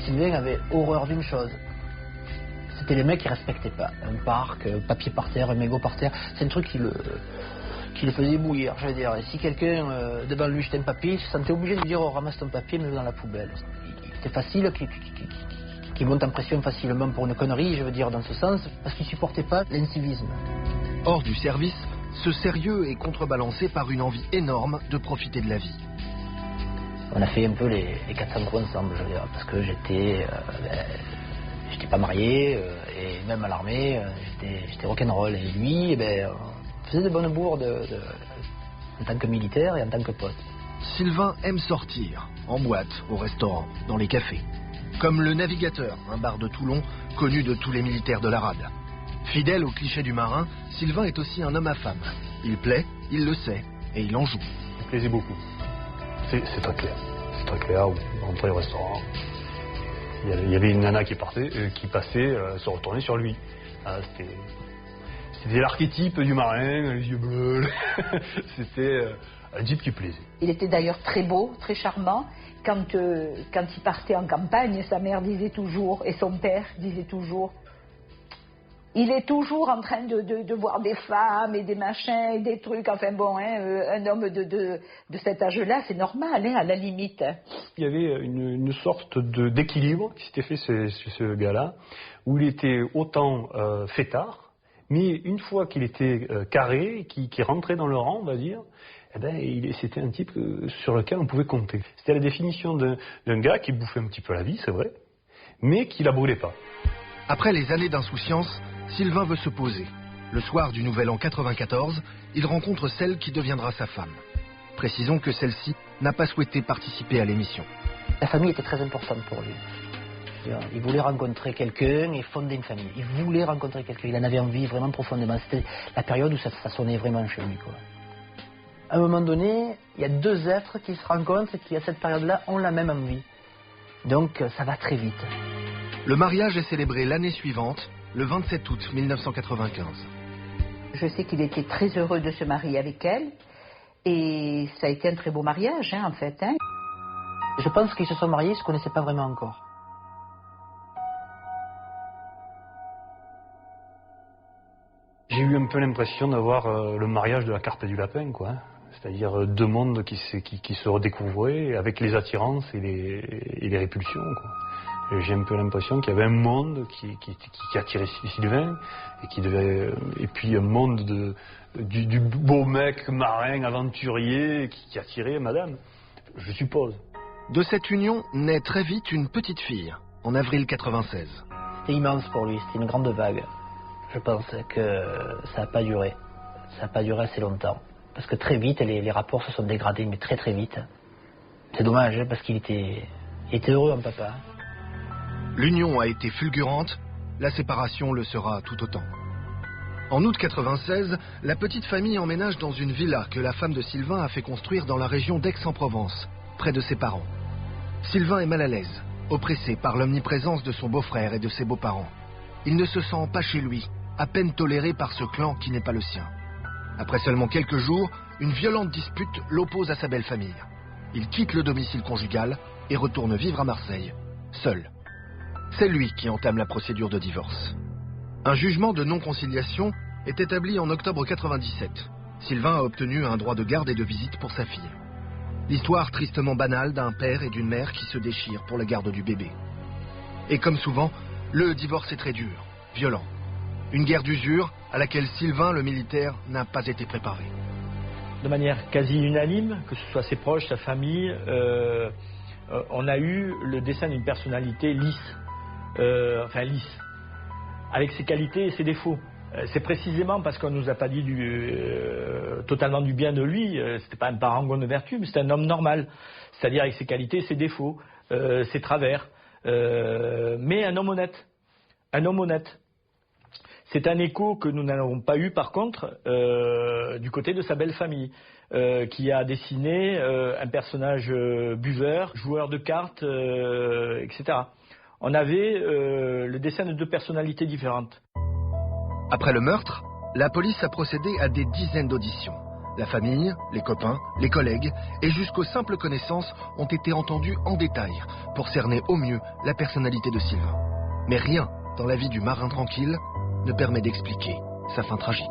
Sylvain avait horreur d'une chose. C'était les mecs qui respectaient pas. Un parc, papier par terre, un mégot par terre. C'est un truc qui le faisait bouillir, je veux dire. Et si quelqu'un, devant lui, jetait un papier, il se sentait obligé de lui dire, oh, ramasse ton papier, mets-le dans la poubelle. C'était facile, qui monte en pression facilement pour une connerie, je veux dire, dans ce sens, parce qu'il supportait pas l'incivisme. Hors du service, ce sérieux est contrebalancé par une envie énorme de profiter de la vie. On a fait un peu les 400 coups ensemble, je veux dire, parce que j'étais pas marié, et même à l'armée, j'étais rock'n'roll. Et lui, on faisait de bonnes bourdes en tant que militaire et en tant que pote. Sylvain aime sortir, en boîte, au restaurant, dans les cafés. Comme le Navigateur, un bar de Toulon, connu de tous les militaires de la rade. Fidèle au cliché du marin, Sylvain est aussi un homme à femme. Il plaît, il le sait, et il en joue. Il plaisait beaucoup. C'est très clair. C'est très clair, on rentrait au restaurant. Il y avait une nana qui passait, se retournait sur lui. C'était l'archétype du marin, les yeux bleus. C'était un type qui plaisait. Il était d'ailleurs très beau, très charmant. Quand il partait en campagne, sa mère disait toujours, et son père disait toujours, il est toujours en train de voir des femmes et des machins et des trucs. Enfin bon, un homme de cet âge-là, c'est normal, à la limite. Il y avait une sorte d'équilibre qui s'était fait chez ce gars-là, où il était autant fêtard, mais une fois qu'il était carré, qui rentrait dans le rang, on va dire, c'était un type sur lequel on pouvait compter. C'était la définition d'un gars qui bouffait un petit peu la vie, c'est vrai, mais qui la brûlait pas. Après les années d'insouciance, Sylvain veut se poser. Le soir du Nouvel An 94, il rencontre celle qui deviendra sa femme. Précisons que celle-ci n'a pas souhaité participer à l'émission. La famille était très importante pour lui. Il voulait rencontrer quelqu'un et fonder une famille. Il voulait rencontrer quelqu'un. Il en avait envie vraiment profondément. C'était la période où ça sonnait vraiment chez lui, quoi. À un moment donné, il y a deux êtres qui se rencontrent et qui, à cette période-là, ont la même envie. Donc, ça va très vite. Le mariage est célébré l'année suivante, le 27 août 1995. Je sais qu'il était très heureux de se marier avec elle. Et ça a été un très beau mariage, en fait. Je pense qu'ils se sont mariés, ils ne se connaissaient pas vraiment encore. J'ai eu un peu l'impression d'avoir le mariage de la carpe et du lapin, quoi. C'est-à-dire deux mondes qui se redécouvraient avec les attirances et les répulsions, quoi. J'ai un peu l'impression qu'il y avait un monde qui attirait Sylvain et puis un monde du beau mec marin aventurier qui attirait madame, je suppose. De cette union naît très vite une petite fille, en avril 96. C'était immense pour lui, c'était une grande vague. Je pense que ça n'a pas duré. Ça n'a pas duré assez longtemps. Parce que très vite, les rapports se sont dégradés, mais très très vite. C'est dommage, hein, parce qu'il était heureux en papa. L'union a été fulgurante, la séparation le sera tout autant. En août 96, la petite famille emménage dans une villa que la femme de Sylvain a fait construire dans la région d'Aix-en-Provence, près de ses parents. Sylvain est mal à l'aise, oppressé par l'omniprésence de son beau-frère et de ses beaux-parents. Il ne se sent pas chez lui, à peine toléré par ce clan qui n'est pas le sien. Après seulement quelques jours, une violente dispute l'oppose à sa belle famille. Il quitte le domicile conjugal et retourne vivre à Marseille, seul. C'est lui qui entame la procédure de divorce. Un jugement de non-conciliation est établi en octobre 97. Sylvain a obtenu un droit de garde et de visite pour sa fille. L'histoire tristement banale d'un père et d'une mère qui se déchirent pour la garde du bébé. Et comme souvent, le divorce est très dur, violent. Une guerre d'usure à laquelle Sylvain, le militaire, n'a pas été préparé. De manière quasi unanime, que ce soit ses proches, sa famille, on a eu le dessin d'une personnalité lisse. Lisse. Avec ses qualités et ses défauts. C'est précisément parce qu'on ne nous a pas dit totalement du bien de lui, c'était pas un parangon de vertu, mais c'était un homme normal, c'est-à-dire avec ses qualités et ses défauts, ses travers, mais un homme honnête. Un homme honnête. C'est un écho que nous n'avons pas eu par contre du côté de sa belle famille, qui a dessiné un personnage buveur, joueur de cartes, etc. On avait le dessin de deux personnalités différentes. Après le meurtre, la police a procédé à des dizaines d'auditions. La famille, les copains, les collègues et jusqu'aux simples connaissances ont été entendus en détail pour cerner au mieux la personnalité de Sylvain. Mais rien dans la vie du marin tranquille ne permet d'expliquer sa fin tragique.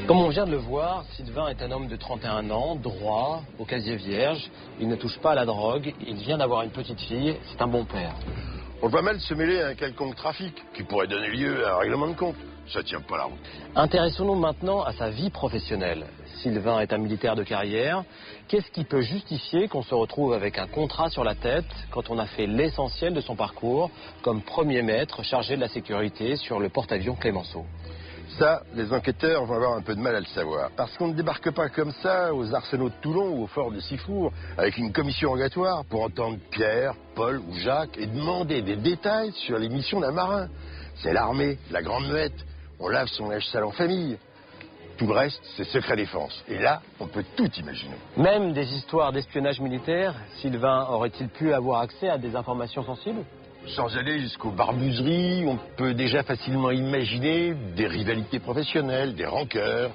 Comme on vient de le voir, Sylvain est un homme de 31 ans, droit, au casier vierge. Il ne touche pas à la drogue, il vient d'avoir une petite fille, c'est un bon père. On va mal se mêler à un quelconque trafic qui pourrait donner lieu à un règlement de compte. Ça tient pas la route. Intéressons-nous maintenant à sa vie professionnelle. Sylvain est un militaire de carrière. Qu'est-ce qui peut justifier qu'on se retrouve avec un contrat sur la tête quand on a fait l'essentiel de son parcours comme premier maître chargé de la sécurité sur le porte-avions Clémenceau? Ça, les enquêteurs vont avoir un peu de mal à le savoir. Parce qu'on ne débarque pas comme ça aux arsenaux de Toulon ou au fort de Sifour avec une commission rogatoire pour entendre Pierre, Paul ou Jacques et demander des détails sur les missions d'un marin. C'est l'armée, la grande muette. On lave son linge sale en famille. Tout le reste, c'est secret défense. Et là, on peut tout imaginer. Même des histoires d'espionnage militaire, Sylvain aurait-il pu avoir accès à des informations sensibles? Sans aller jusqu'aux barbuseries, on peut déjà facilement imaginer des rivalités professionnelles, des rancœurs.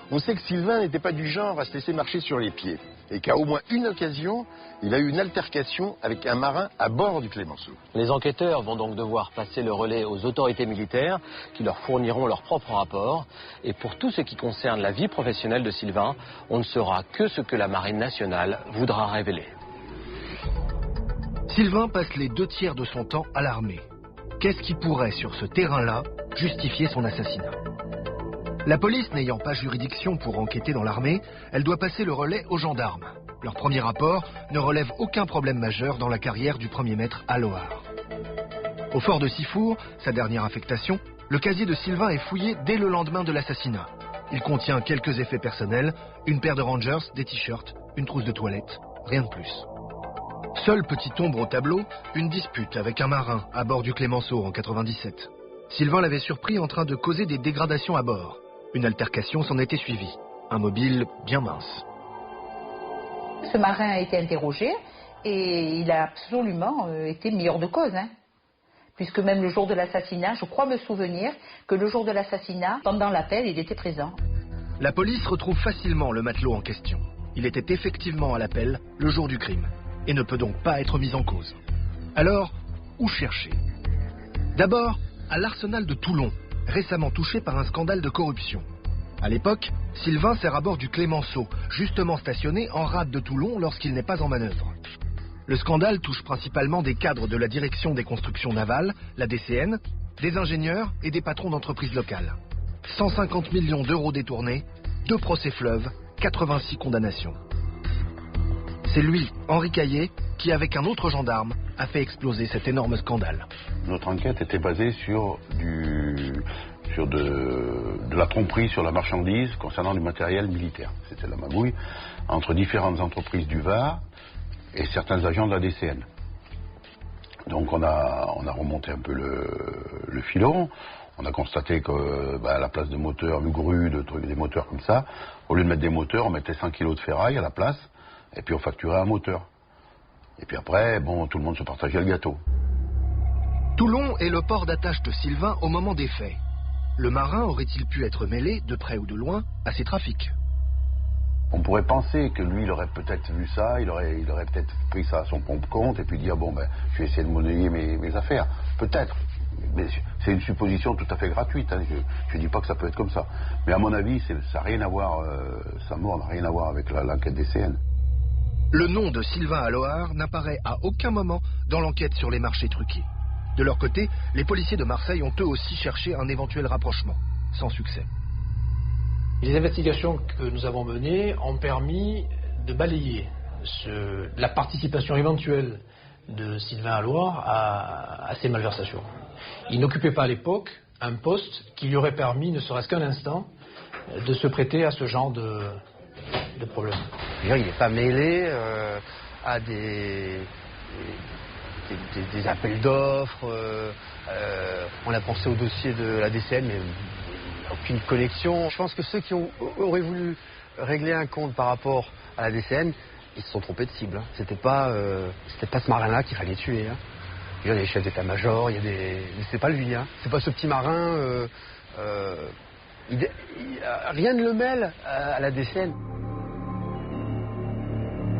On sait que Sylvain n'était pas du genre à se laisser marcher sur les pieds. Et qu'à au moins une occasion, il a eu une altercation avec un marin à bord du Clémenceau. Les enquêteurs vont donc devoir passer le relais aux autorités militaires qui leur fourniront leur propre rapport. Et pour tout ce qui concerne la vie professionnelle de Sylvain, on ne saura que ce que la Marine nationale voudra révéler. Sylvain passe les 2/3 de son temps à l'armée. Qu'est-ce qui pourrait, sur ce terrain-là, justifier son assassinat? La police n'ayant pas juridiction pour enquêter dans l'armée, elle doit passer le relais aux gendarmes. Leur premier rapport ne relève aucun problème majeur dans la carrière du premier maître à Loire. Au fort de Sifour, sa dernière affectation, le casier de Sylvain est fouillé dès le lendemain de l'assassinat. Il contient quelques effets personnels, une paire de Rangers, des t-shirts, une trousse de toilette, rien de plus. Seule petite ombre au tableau, une dispute avec un marin à bord du Clémenceau en 97. Sylvain l'avait surpris en train de causer des dégradations à bord. Une altercation s'en était suivie. Un mobile bien mince. Ce marin a été interrogé et il a absolument été mis hors de cause. Puisque même le jour de l'assassinat, je crois me souvenir que le jour de l'assassinat, pendant l'appel, il était présent. La police retrouve facilement le matelot en question. Il était effectivement à l'appel le jour du crime et ne peut donc pas être mis en cause. Alors, où chercher? D'abord, à l'Arsenal de Toulon, récemment touché par un scandale de corruption. À l'époque, Sylvain sert à bord du Clémenceau, justement stationné en rade de Toulon lorsqu'il n'est pas en manœuvre. Le scandale touche principalement des cadres de la direction des constructions navales, la DCN, des ingénieurs et des patrons d'entreprises locales. 150 millions d'euros détournés, 2 procès fleuves, 86 condamnations. C'est lui, Henri Caillé, qui, avec un autre gendarme, a fait exploser cet énorme scandale. Notre enquête était basée sur de la tromperie sur la marchandise concernant du matériel militaire. C'était la magouille entre différentes entreprises du Var et certains agents de la DCN. Donc on a remonté un peu le filon. On a constaté que à la place de moteurs, de grues, des moteurs comme ça, au lieu de mettre des moteurs, on mettait 100 kilos de ferraille à la place, et puis on facturait un moteur. Et puis après, tout le monde se partageait le gâteau. Toulon est le port d'attache de Sylvain au moment des faits. Le marin aurait-il pu être mêlé, de près ou de loin, à ces trafics? On pourrait penser que lui, il aurait peut-être vu ça, il aurait peut-être pris ça à son propre compte, et puis dire, je vais essayer de monnayer mes affaires. Peut-être. Mais c'est une supposition tout à fait gratuite. Hein. Je ne dis pas que ça peut être comme ça. Mais à mon avis, ça n'a rien à voir, sa mort n'a rien à voir avec l'enquête des CN. Le nom de Sylvain Aloard n'apparaît à aucun moment dans l'enquête sur les marchés truqués. De leur côté, les policiers de Marseille ont eux aussi cherché un éventuel rapprochement, sans succès. Les investigations que nous avons menées ont permis de balayer la participation éventuelle de Sylvain Aloard à ces malversations. Il n'occupait pas à l'époque un poste qui lui aurait permis, ne serait-ce qu'un instant, de se prêter à ce genre de problème. Il n'est pas mêlé à des appels d'offres. On a pensé au dossier de la DCN, mais aucune connexion. Je pense que ceux qui auraient voulu régler un compte par rapport à la DCN, ils se sont trompés de cible. Hein. C'était pas ce marin-là qu'il fallait tuer. Hein. Il y a des chefs d'état-major, c'est pas lui. Hein. C'est pas ce petit marin. Rien ne le mêle à la DCN.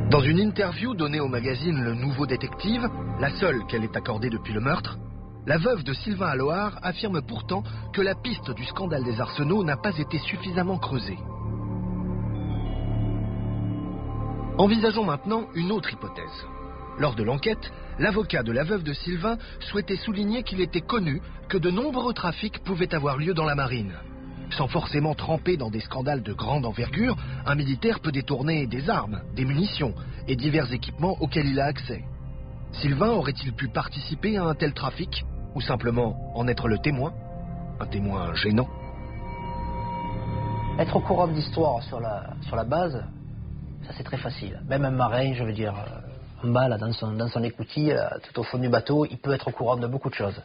Dans une interview donnée au magazine Le Nouveau Détective, la seule qu'elle ait accordée depuis le meurtre, la veuve de Sylvain Aloard affirme pourtant que la piste du scandale des arsenaux n'a pas été suffisamment creusée. Envisageons maintenant une autre hypothèse. Lors de l'enquête, l'avocat de la veuve de Sylvain souhaitait souligner qu'il était connu que de nombreux trafics pouvaient avoir lieu dans la marine. Sans forcément tremper dans des scandales de grande envergure, un militaire peut détourner des armes, des munitions et divers équipements auxquels il a accès. Sylvain aurait-il pu participer à un tel trafic ou simplement en être le témoin? Un témoin gênant. Être au courant d'histoire sur la base, ça c'est très facile. Même un marin, je veux dire, en bas là, dans son écoutille, tout au fond du bateau, il peut être au courant de beaucoup de choses,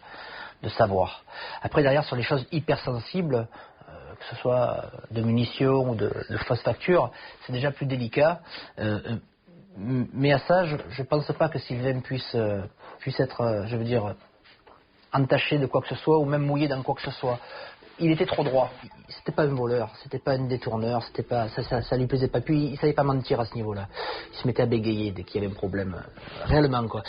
de savoir. Après derrière, sur les choses hypersensibles, que ce soit de munitions ou de fausses factures, c'est déjà plus délicat. Mais à ça, je ne pense pas que Sylvain puisse être, je veux dire, entaché de quoi que ce soit ou même mouillé dans quoi que ce soit. Il était trop droit. C'était pas un voleur, c'était pas un détourneur, c'était pas ça lui plaisait pas. Puis il savait pas mentir à ce niveau-là. Il se mettait à bégayer dès qu'il y avait un problème, réellement quoi.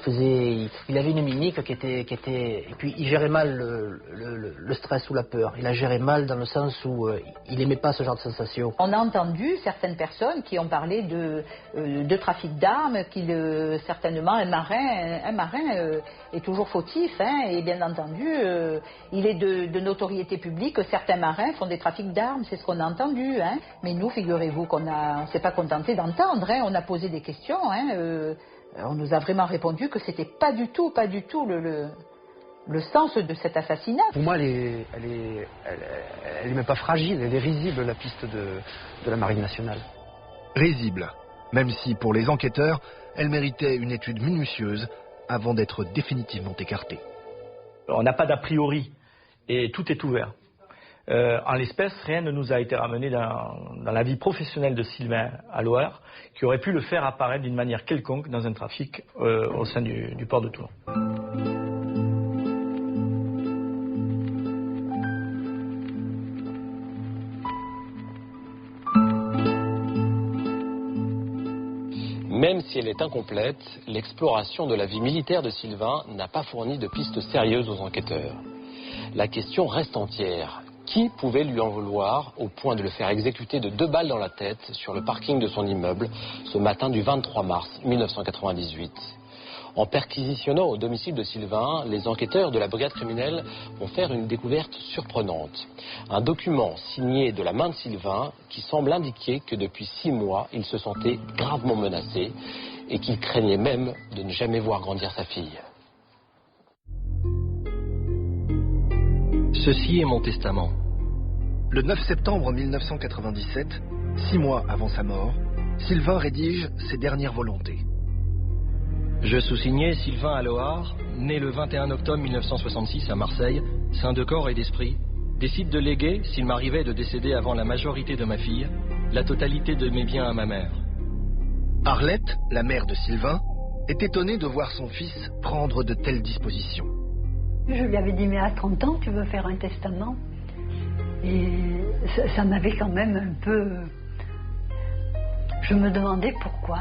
Il avait une mimique qui était et puis il gérait mal le stress ou la peur. Il a géré mal dans le sens où il aimait pas ce genre de sensation. On a entendu certaines personnes qui ont parlé de trafic d'armes, certainement un marin est toujours fautif, hein, et bien entendu il est de notoriété publique que certains marins font des trafics d'armes, c'est ce qu'on a entendu, hein. Mais nous, figurez-vous qu'on s'est pas contenté d'entendre, hein. On a posé des questions, hein, on nous a vraiment répondu que c'était pas du tout le sens de cet assassinat. Pour moi, elle est même pas fragile, elle est risible, la piste de la Marine nationale. Risible, même si pour les enquêteurs, elle méritait une étude minutieuse avant d'être définitivement écartée. On n'a pas d'a priori et tout est ouvert. En l'espèce, rien ne nous a été ramené dans la vie professionnelle de Sylvain Aloard qui aurait pu le faire apparaître d'une manière quelconque dans un trafic au sein du port de Toulon. Même si elle est incomplète, l'exploration de la vie militaire de Sylvain n'a pas fourni de pistes sérieuses aux enquêteurs. La question reste entière. Qui pouvait lui en vouloir au point de le faire exécuter de 2 balles dans la tête sur le parking de son immeuble ce matin du 23 mars 1998 ? En perquisitionnant au domicile de Sylvain, les enquêteurs de la brigade criminelle vont faire une découverte surprenante. Un document signé de la main de Sylvain qui semble indiquer que depuis 6 mois, il se sentait gravement menacé et qu'il craignait même de ne jamais voir grandir sa fille. Ceci est mon testament. Le 9 septembre 1997, 6 mois avant sa mort, Sylvain rédige ses dernières volontés. Je sous-signais Sylvain Aloard, né le 21 octobre 1966 à Marseille, sain de corps et d'esprit, décide de léguer, s'il m'arrivait de décéder avant la majorité de ma fille, la totalité de mes biens à ma mère. Arlette, la mère de Sylvain, est étonnée de voir son fils prendre de telles dispositions. Je lui avais dit, mais à 30 ans, tu veux faire un testament? Et ça m'avait quand même un peu... Je me demandais pourquoi.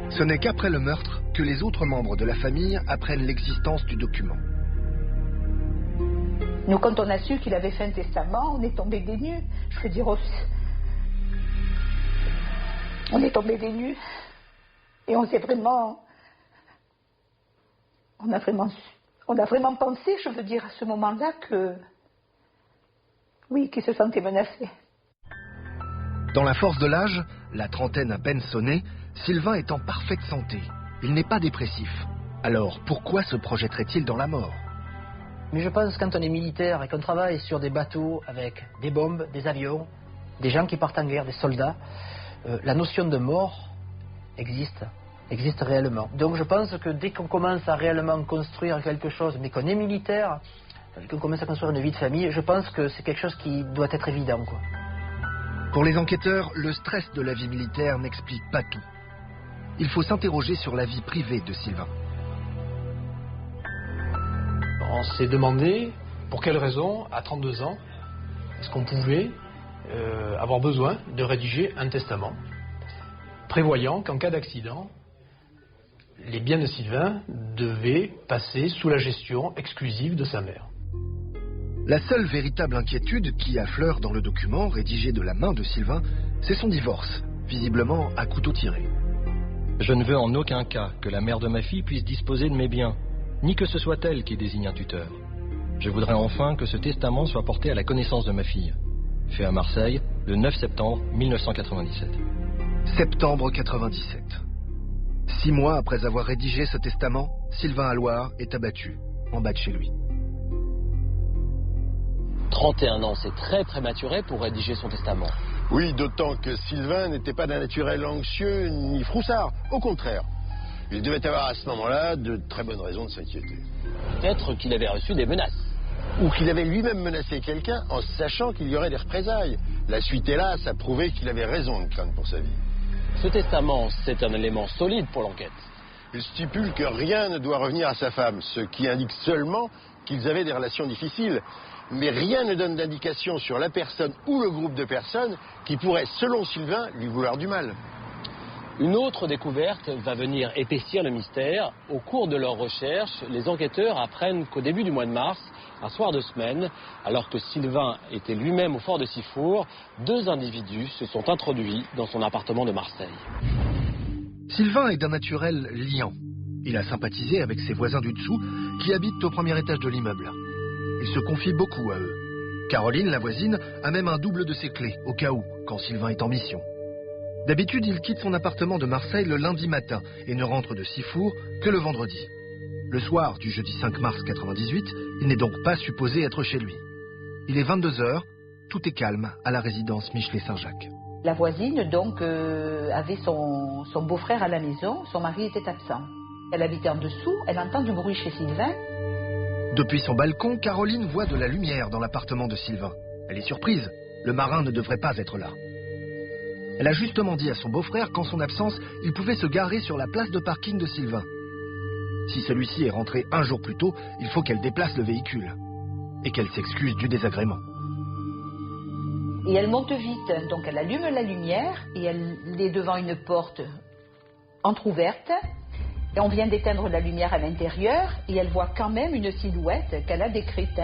Ce n'est qu'après le meurtre que les autres membres de la famille apprennent l'existence du document. Nous, quand on a su qu'il avait fait un testament, on est tombés des nues. Je veux dire, on est tombés des nues. Et on s'est vraiment... On a vraiment pensé, je veux dire, à ce moment-là que... Oui, qu'il se sentait menacé. Dans la force de l'âge, la trentaine à peine sonnée, Sylvain est en parfaite santé. Il n'est pas dépressif. Alors, pourquoi se projetterait-il dans la mort? Mais je pense que quand on est militaire et qu'on travaille sur des bateaux avec des bombes, des avions, des gens qui partent en guerre, des soldats, la notion de mort existe réellement. Donc je pense que dès qu'on commence à réellement construire quelque chose, mais qu'on est militaire, qu'on commence à construire une vie de famille, je pense que c'est quelque chose qui doit être évident, quoi. Pour les enquêteurs, le stress de la vie militaire n'explique pas tout. Il faut s'interroger sur la vie privée de Sylvain. On s'est demandé pour quelle raison, à 32 ans, est-ce qu'on pouvait avoir besoin de rédiger un testament, prévoyant qu'en cas d'accident, les biens de Sylvain devaient passer sous la gestion exclusive de sa mère. La seule véritable inquiétude qui affleure dans le document rédigé de la main de Sylvain, c'est son divorce, visiblement à couteau tiré. Je ne veux en aucun cas que la mère de ma fille puisse disposer de mes biens, ni que ce soit elle qui désigne un tuteur. Je voudrais enfin que ce testament soit porté à la connaissance de ma fille. Fait à Marseille, le 9 septembre 1997. Septembre 97. 6 mois après avoir rédigé ce testament, Sylvain Aloard est abattu, en bas de chez lui. 31 ans, c'est très prématuré pour rédiger son testament. Oui, d'autant que Sylvain n'était pas d'un naturel anxieux ni froussard. Au contraire, il devait avoir à ce moment-là de très bonnes raisons de s'inquiéter. Peut-être qu'il avait reçu des menaces. Ou qu'il avait lui-même menacé quelqu'un en sachant qu'il y aurait des représailles. La suite est là, ça prouvait qu'il avait raison de craindre pour sa vie. Ce testament, c'est un élément solide pour l'enquête. Il stipule que rien ne doit revenir à sa femme, ce qui indique seulement qu'ils avaient des relations difficiles. Mais rien ne donne d'indication sur la personne ou le groupe de personnes qui pourraient, selon Sylvain, lui vouloir du mal. Une autre découverte va venir épaissir le mystère. Au cours de leurs recherches, les enquêteurs apprennent qu'au début du mois de mars, un soir de semaine, alors que Sylvain était lui-même au fort de Sifour, 2 individus se sont introduits dans son appartement de Marseille. Sylvain est d'un naturel liant. Il a sympathisé avec ses voisins du dessous qui habitent au premier étage de l'immeuble. Il se confie beaucoup à eux. Caroline, la voisine, a même un double de ses clés, au cas où, quand Sylvain est en mission. D'habitude, il quitte son appartement de Marseille le lundi matin et ne rentre de Sifour que le vendredi. Le soir du jeudi 5 mars 98, il n'est donc pas supposé être chez lui. Il est 22 h, tout est calme à la résidence Michelet-Saint-Jacques. La voisine, donc, avait son beau-frère à la maison, son mari était absent. Elle habitait en dessous, elle entend du bruit chez Sylvain. Depuis son balcon, Caroline voit de la lumière dans l'appartement de Sylvain. Elle est surprise, le marin ne devrait pas être là. Elle a justement dit à son beau-frère qu'en son absence, il pouvait se garer sur la place de parking de Sylvain. Si celui-ci est rentré un jour plus tôt, il faut qu'elle déplace le véhicule. Et qu'elle s'excuse du désagrément. Et elle monte vite, donc elle allume la lumière et elle est devant une porte entrouverte. Et on vient d'éteindre la lumière à l'intérieur et elle voit quand même une silhouette qu'elle a décrite.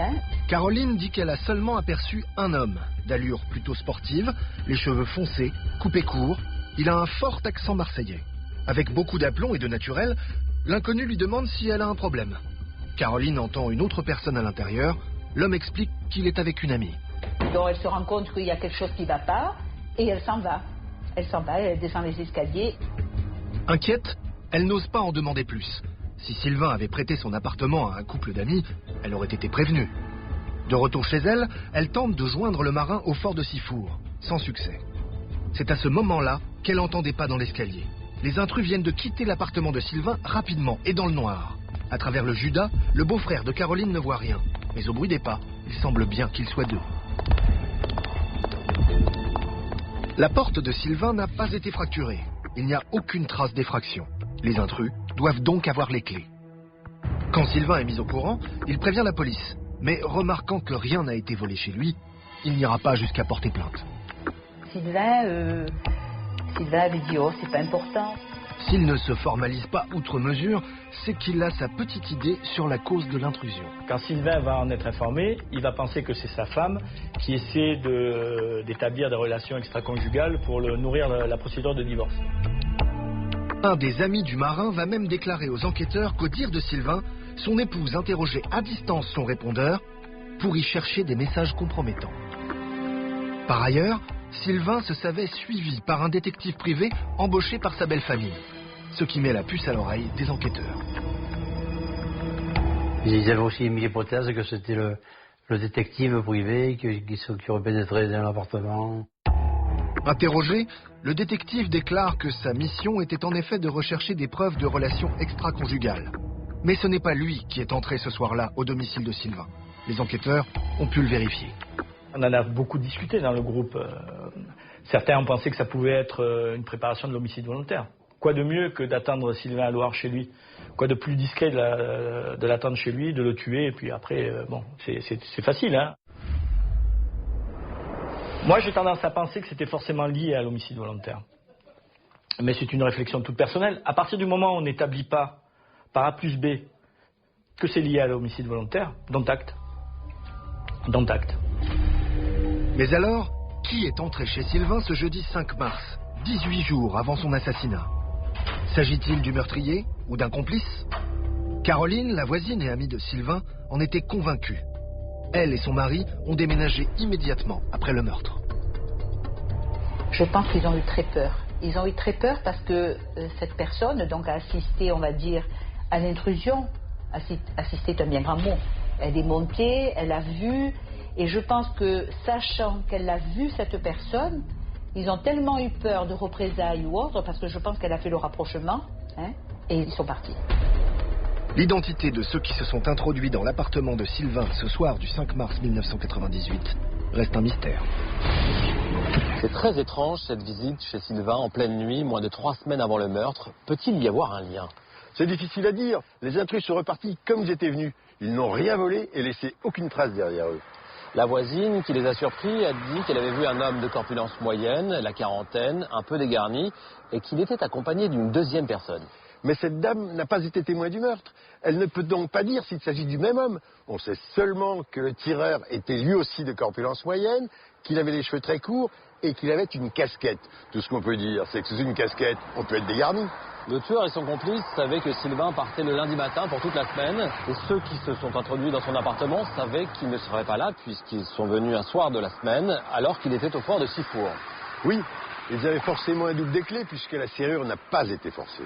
Caroline dit qu'elle a seulement aperçu un homme, d'allure plutôt sportive, les cheveux foncés, coupés courts. Il a un fort accent marseillais. Avec beaucoup d'aplomb et de naturel, l'inconnu lui demande si elle a un problème. Caroline entend une autre personne à l'intérieur. L'homme explique qu'il est avec une amie. Donc elle se rend compte qu'il y a quelque chose qui ne va pas et elle s'en va. Elle descend les escaliers. Inquiète, elle n'ose pas en demander plus. Si Sylvain avait prêté son appartement à un couple d'amis, elle aurait été prévenue. De retour chez elle, elle tente de joindre le marin au fort de Sifour, sans succès. C'est à ce moment-là qu'elle entend des pas dans l'escalier. Les intrus viennent de quitter l'appartement de Sylvain rapidement et dans le noir. À travers le judas, le beau-frère de Caroline ne voit rien. Mais au bruit des pas, il semble bien qu'il soit deux. La porte de Sylvain n'a pas été fracturée. Il n'y a aucune trace d'effraction. Les intrus doivent donc avoir les clés. Quand Sylvain est mis au courant, il prévient la police. Mais remarquant que rien n'a été volé chez lui, il n'ira pas jusqu'à porter plainte. Sylvain avait dit « Oh, c'est pas important ». S'il ne se formalise pas outre mesure, c'est qu'il a sa petite idée sur la cause de l'intrusion. Quand Sylvain va en être informé, il va penser que c'est sa femme qui essaie d'établir des relations extra-conjugales pour nourrir la procédure de divorce. Un des amis du marin va même déclarer aux enquêteurs qu'au dire de Sylvain, son épouse interrogeait à distance son répondeur pour y chercher des messages compromettants. Par ailleurs, Sylvain se savait suivi par un détective privé embauché par sa belle famille, ce qui met la puce à l'oreille des enquêteurs. Ils avaient aussi mis l'hypothèse que c'était le détective privé qui aurait pénétré dans l'appartement. Interrogé, le détective déclare que sa mission était en effet de rechercher des preuves de relations extra-conjugales. Mais ce n'est pas lui qui est entré ce soir-là au domicile de Sylvain. Les enquêteurs ont pu le vérifier. On en a beaucoup discuté dans le groupe. Certains ont pensé que ça pouvait être une préparation de l'homicide volontaire. Quoi de mieux que d'attendre Sylvain à Loire chez lui? Quoi de plus discret de l'attendre chez lui, de le tuer, et puis après, c'est facile, hein. Moi, j'ai tendance à penser que c'était forcément lié à l'homicide volontaire. Mais c'est une réflexion toute personnelle. À partir du moment où on n'établit pas, par A plus B, que c'est lié à l'homicide volontaire, dont acte. Mais alors, qui est entré chez Sylvain ce jeudi 5 mars, 18 jours avant son assassinat? S'agit-il du meurtrier ou d'un complice? Caroline, la voisine et amie de Sylvain, en était convaincue. Elle et son mari ont déménagé immédiatement après le meurtre. Je pense qu'ils ont eu très peur. Ils ont eu très peur parce que cette personne donc, a assisté, on va dire, à l'intrusion. Assisté est un bien grand mot. Elle est montée, elle a vu... Et je pense que, sachant qu'elle a vu cette personne, ils ont tellement eu peur de représailles ou autre, parce que je pense qu'elle a fait le rapprochement, et ils sont partis. L'identité de ceux qui se sont introduits dans l'appartement de Sylvain ce soir du 5 mars 1998 reste un mystère. C'est très étrange cette visite chez Sylvain en pleine nuit, moins de 3 semaines avant le meurtre. Peut-il y avoir un lien? C'est difficile à dire. Les intrus sont repartis comme ils étaient venus. Ils n'ont rien volé et laissé aucune trace derrière eux. La voisine qui les a surpris a dit qu'elle avait vu un homme de corpulence moyenne, la quarantaine, un peu dégarni, et qu'il était accompagné d'une deuxième personne. Mais cette dame n'a pas été témoin du meurtre. Elle ne peut donc pas dire s'il s'agit du même homme. On sait seulement que le tireur était lui aussi de corpulence moyenne, qu'il avait les cheveux très courts et qu'il avait une casquette. Tout ce qu'on peut dire, c'est que sous une casquette, on peut être dégarni. Le tueur et son complice savaient que Sylvain partait le lundi matin pour toute la semaine. Et ceux qui se sont introduits dans son appartement savaient qu'il ne serait pas là puisqu'ils sont venus un soir de la semaine alors qu'il était au fort de Sifour. Oui, ils avaient forcément un double des clés puisque la serrure n'a pas été forcée.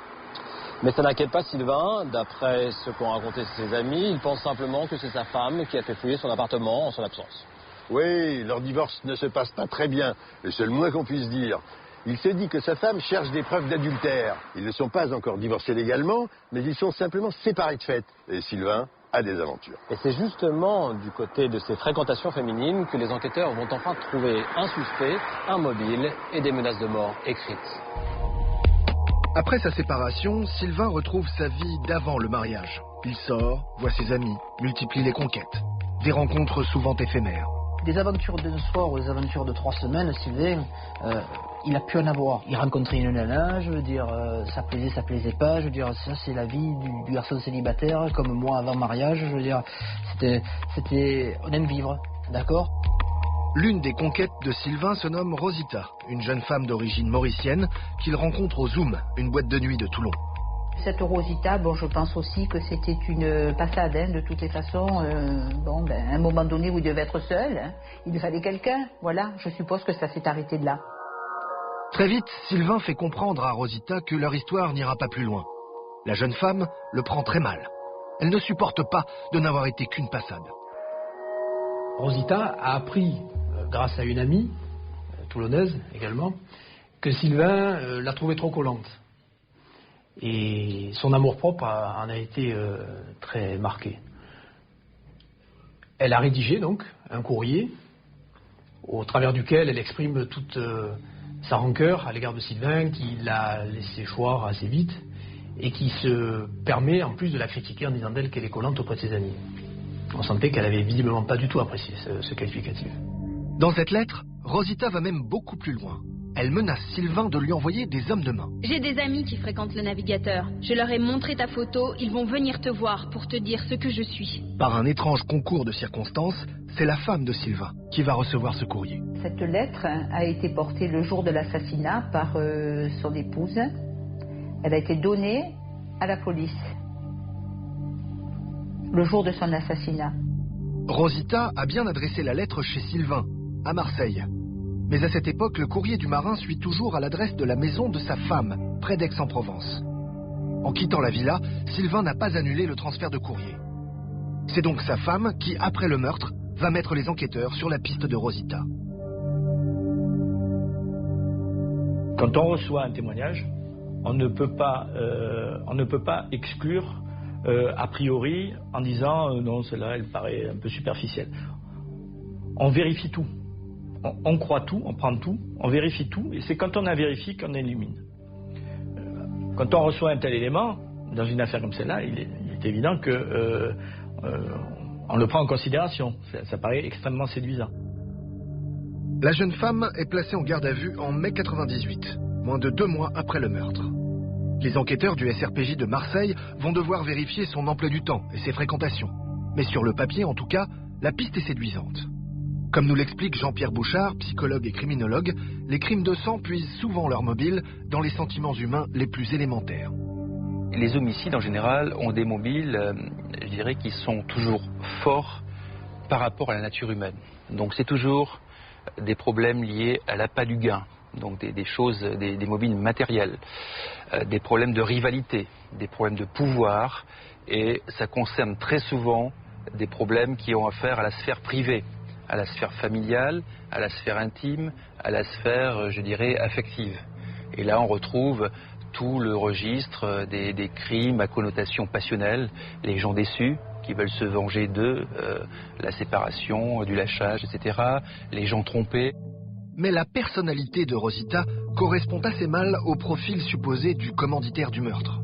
Mais ça n'inquiète pas Sylvain. D'après ce qu'ont raconté ses amis, il pense simplement que c'est sa femme qui a fait fouiller son appartement en son absence. Oui, leur divorce ne se passe pas très bien, le seul moins qu'on puisse dire. Il se dit que sa femme cherche des preuves d'adultère. Ils ne sont pas encore divorcés légalement, mais ils sont simplement séparés de fait. Et Sylvain a des aventures. Et c'est justement du côté de ces fréquentations féminines que les enquêteurs vont enfin trouver un suspect, un mobile et des menaces de mort écrites. Après sa séparation, Sylvain retrouve sa vie d'avant le mariage. Il sort, voit ses amis, multiplie les conquêtes. Des rencontres souvent éphémères. Des aventures d'un soir ou des aventures de 3 semaines, Sylvain, il a pu en avoir. Il rencontrait une nana, je veux dire, ça plaisait pas, je veux dire, ça c'est la vie du garçon célibataire, comme moi avant mariage, je veux dire, on aime vivre, d'accord ? L'une des conquêtes de Sylvain se nomme Rosita, une jeune femme d'origine mauricienne qu'il rencontre au Zoom, une boîte de nuit de Toulon. Cette Rosita, bon, je pense aussi que c'était une passade, hein, de toutes les façons. À un moment donné où il devait être seul, hein, il lui fallait quelqu'un. Voilà, je suppose que ça s'est arrêté de là. Très vite, Sylvain fait comprendre à Rosita que leur histoire n'ira pas plus loin. La jeune femme le prend très mal. Elle ne supporte pas de n'avoir été qu'une passade. Rosita a appris, grâce à une amie, toulonnaise également, que Sylvain la trouvait trop collante. Et son amour-propre en a été très marqué. Elle a rédigé donc un courrier au travers duquel elle exprime toute sa rancœur à l'égard de Sylvain, qui l'a laissé choir assez vite et qui se permet en plus de la critiquer en disant d'elle qu'elle est collante auprès de ses amis. On sentait qu'elle avait visiblement pas du tout apprécié ce qualificatif. Dans cette lettre, Rosita va même beaucoup plus loin. Elle menace Sylvain de lui envoyer des hommes de main. J'ai des amis qui fréquentent le navigateur. Je leur ai montré ta photo, ils vont venir te voir pour te dire ce que je suis. Par un étrange concours de circonstances, c'est la femme de Sylvain qui va recevoir ce courrier. Cette lettre a été portée le jour de l'assassinat par son épouse. Elle a été donnée à la police le jour de son assassinat. Rosita a bien adressé la lettre chez Sylvain, à Marseille. Mais à cette époque, le courrier du marin suit toujours à l'adresse de la maison de sa femme, près d'Aix-en-Provence. En quittant la villa, Sylvain n'a pas annulé le transfert de courrier. C'est donc sa femme qui, après le meurtre, va mettre les enquêteurs sur la piste de Rosita. Quand on reçoit un témoignage, on ne peut pas exclure a priori en disant non, celle-là elle paraît un peu superficielle. On vérifie tout. On croit tout, on prend tout, on vérifie tout, et c'est quand on a vérifié qu'on illumine. Quand on reçoit un tel élément, dans une affaire comme celle-là, il est évident que on le prend en considération. Ça paraît extrêmement séduisant. La jeune femme est placée en garde à vue en mai 98, moins de 2 mois après le meurtre. Les enquêteurs du SRPJ de Marseille vont devoir vérifier son emploi du temps et ses fréquentations. Mais sur le papier, en tout cas, la piste est séduisante. Comme nous l'explique Jean-Pierre Bouchard, psychologue et criminologue, les crimes de sang puisent souvent leur mobile dans les sentiments humains les plus élémentaires. Les homicides, en général, ont des mobiles, je dirais, qui sont toujours forts par rapport à la nature humaine. Donc c'est toujours des problèmes liés à l'appât du gain, donc des choses, des mobiles matériels, des problèmes de rivalité, des problèmes de pouvoir, et ça concerne très souvent des problèmes qui ont affaire à la sphère privée, à la sphère familiale, à la sphère intime, à la sphère, je dirais, affective. Et là, on retrouve tout le registre des crimes à connotation passionnelle, les gens déçus qui veulent se venger d'eux, la séparation, du lâchage, etc., les gens trompés. Mais la personnalité de Rosita correspond assez mal au profil supposé du commanditaire du meurtre.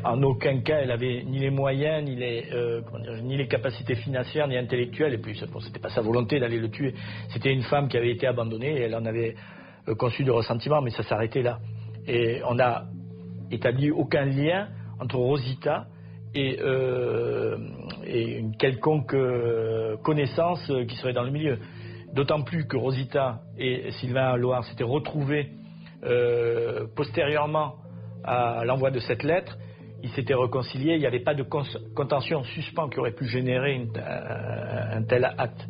En aucun cas, elle avait ni les moyens, ni les capacités financières, ni intellectuelles. Et puis, c'était pas sa volonté d'aller le tuer. C'était une femme qui avait été abandonnée et elle en avait conçu de ressentiment, mais ça s'arrêtait là. Et on n'a établi aucun lien entre Rosita et une quelconque connaissance qui serait dans le milieu. D'autant plus que Rosita et Sylvain Loire s'étaient retrouvés postérieurement à l'envoi de cette lettre. Ils s'étaient réconciliés, il n'y avait pas de contention en suspens qui aurait pu générer un tel acte.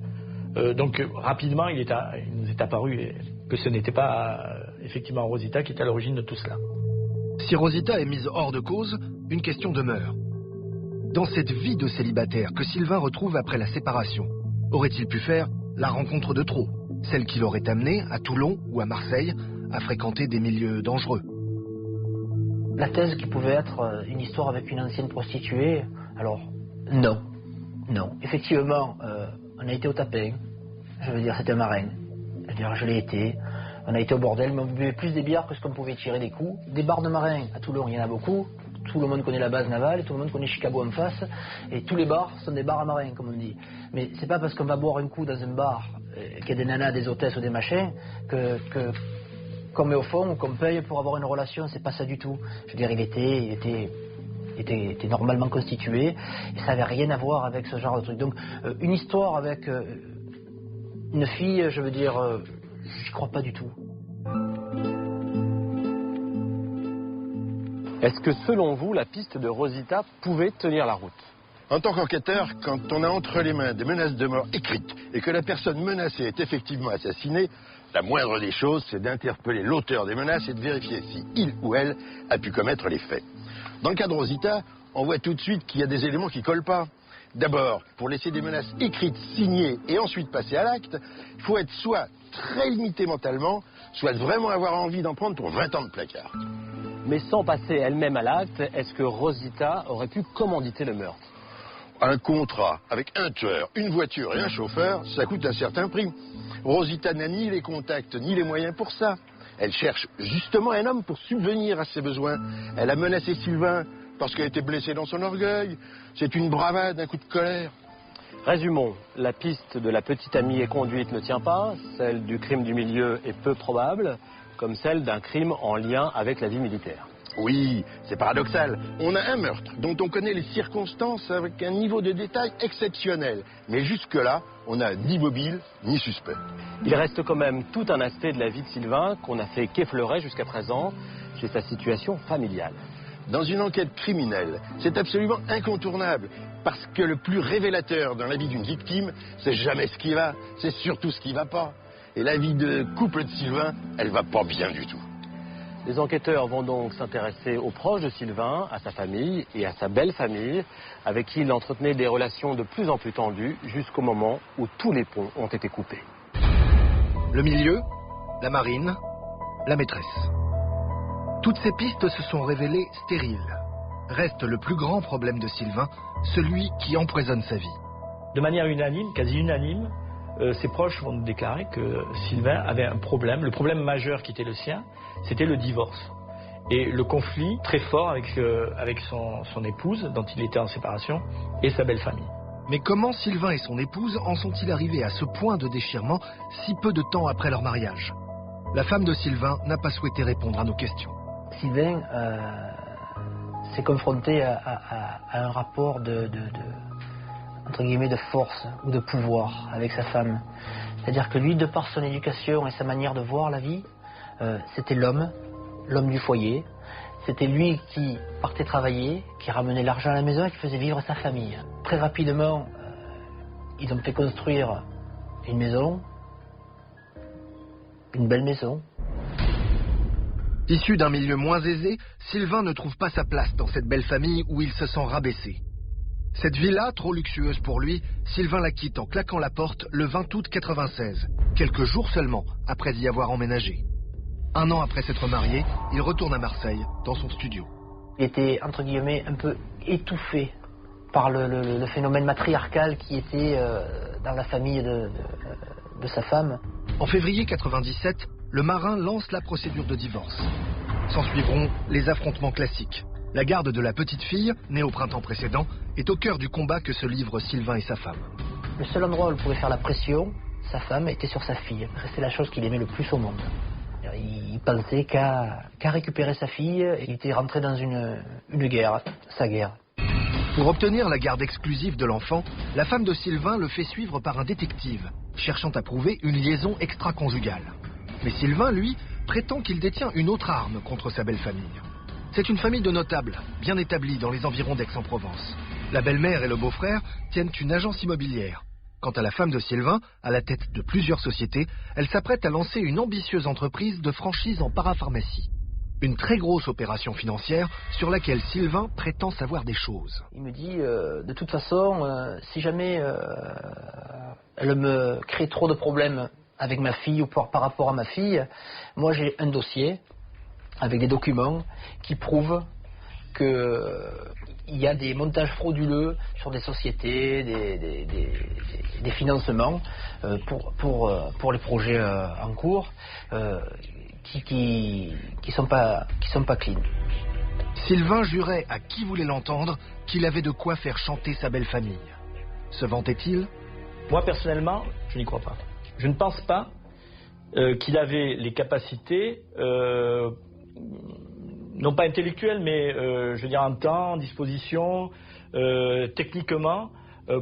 Donc rapidement, il nous est apparu que ce n'était pas effectivement Rosita qui était à l'origine de tout cela. Si Rosita est mise hors de cause, une question demeure. Dans cette vie de célibataire que Sylvain retrouve après la séparation, aurait-il pu faire la rencontre de trop, celle qui l'aurait amené à Toulon ou à Marseille à fréquenter des milieux dangereux? La thèse qui pouvait être une histoire avec une ancienne prostituée, alors non. Effectivement, on a été au tapin, je veux dire c'était un marin, je l'ai été, on a été au bordel, mais on buvait plus des bières que ce qu'on pouvait tirer des coups. Des bars de marins, à Toulon il y en a beaucoup, tout le monde connaît la base navale, et tout le monde connaît Chicago en face, et tous les bars sont des bars à marins comme on dit. Mais c'est pas parce qu'on va boire un coup dans un bar, qu'il y a des nanas, des hôtesses ou des machins, qu'on met au fond ou qu'on paye pour avoir une relation, c'est pas ça du tout. Je veux dire, il était normalement constitué et ça n'avait rien à voir avec ce genre de truc. Donc une histoire avec une fille, je veux dire, j'y crois pas du tout. Est-ce que selon vous, la piste de Rosita pouvait tenir la route? En tant qu'enquêteur, quand on a entre les mains des menaces de mort écrites et que la personne menacée est effectivement assassinée, la moindre des choses, c'est d'interpeller l'auteur des menaces et de vérifier si il ou elle a pu commettre les faits. Dans le cas de Rosita, on voit tout de suite qu'il y a des éléments qui ne collent pas. D'abord, pour laisser des menaces écrites, signées et ensuite passer à l'acte, il faut être soit très limité mentalement, soit vraiment avoir envie d'en prendre pour 20 ans de placard. Mais sans passer elle-même à l'acte, est-ce que Rosita aurait pu commanditer le meurtre? Un contrat avec un tueur, une voiture et un chauffeur, ça coûte un certain prix. Rosita n'a ni les contacts ni les moyens pour ça. Elle cherche justement un homme pour subvenir à ses besoins. Elle a menacé Sylvain parce qu'elle était blessée dans son orgueil. C'est une bravade, un coup de colère. Résumons, la piste de la petite amie et conduite ne tient pas, celle du crime du milieu est peu probable, comme celle d'un crime en lien avec la vie militaire. Oui, c'est paradoxal. On a un meurtre dont on connaît les circonstances avec un niveau de détail exceptionnel. Mais jusque-là, on n'a ni mobile, ni suspect. Il reste quand même tout un aspect de la vie de Sylvain qu'on n'a fait qu'effleurer jusqu'à présent, c'est sa situation familiale. Dans une enquête criminelle, c'est absolument incontournable. Parce que le plus révélateur dans la vie d'une victime, c'est jamais ce qui va, c'est surtout ce qui va pas. Et la vie de couple de Sylvain, elle va pas bien du tout. Les enquêteurs vont donc s'intéresser aux proches de Sylvain, à sa famille et à sa belle famille, avec qui il entretenait des relations de plus en plus tendues jusqu'au moment où tous les ponts ont été coupés. Le milieu, la marine, la maîtresse. Toutes ces pistes se sont révélées stériles. Reste le plus grand problème de Sylvain, celui qui empoisonne sa vie. De manière unanime, quasi unanime, ses proches vont déclarer que Sylvain avait un problème. Le problème majeur qui était le sien, c'était le divorce. Et le conflit très fort avec son épouse, dont il était en séparation, et sa belle famille. Mais comment Sylvain et son épouse en sont-ils arrivés à ce point de déchirement si peu de temps après leur mariage? La femme de Sylvain n'a pas souhaité répondre à nos questions. Sylvain s'est confronté à un rapport entre guillemets, de force ou de pouvoir avec sa femme. C'est-à-dire que lui, de par son éducation et sa manière de voir la vie, c'était l'homme du foyer. C'était lui qui partait travailler, qui ramenait l'argent à la maison et qui faisait vivre sa famille. Très rapidement, ils ont fait construire une maison, une belle maison. Issu d'un milieu moins aisé, Sylvain ne trouve pas sa place dans cette belle famille où il se sent rabaissé. Cette villa, trop luxueuse pour lui, Sylvain la quitte en claquant la porte le 20 août 96, quelques jours seulement après y avoir emménagé. Un an après s'être marié, il retourne à Marseille, dans son studio. Il était, entre guillemets, un peu étouffé par le phénomène matriarcal qui était dans la famille de sa femme. En février 97, le marin lance la procédure de divorce. S'ensuivront les affrontements classiques. La garde de la petite fille, née au printemps précédent, est au cœur du combat que se livrent Sylvain et sa femme. Le seul endroit où il pouvait faire la pression, sa femme, était sur sa fille. C'était la chose qu'il aimait le plus au monde. Il pensait qu'à récupérer sa fille, il était rentré dans une guerre, sa guerre. Pour obtenir la garde exclusive de l'enfant, la femme de Sylvain le fait suivre par un détective, cherchant à prouver une liaison extra-conjugale. Mais Sylvain, lui, prétend qu'il détient une autre arme contre sa belle famille. C'est une famille de notables, bien établie dans les environs d'Aix-en-Provence. La belle-mère et le beau-frère tiennent une agence immobilière. Quant à la femme de Sylvain, à la tête de plusieurs sociétés, elle s'apprête à lancer une ambitieuse entreprise de franchise en parapharmacie. Une très grosse opération financière sur laquelle Sylvain prétend savoir des choses. Il me dit, de toute façon, si jamais elle me crée trop de problèmes avec ma fille ou par rapport à ma fille, moi j'ai un dossier avec des documents qui prouvent qu'il y a des montages frauduleux sur des sociétés, des financements pour les projets en cours qui sont pas clean. Sylvain jurait à qui voulait l'entendre qu'il avait de quoi faire chanter sa belle famille. Se vantait-il? Moi personnellement, je n'y crois pas. Je ne pense pas qu'il avait les capacités, non pas intellectuelles, mais je veux dire en temps, en disposition, techniquement,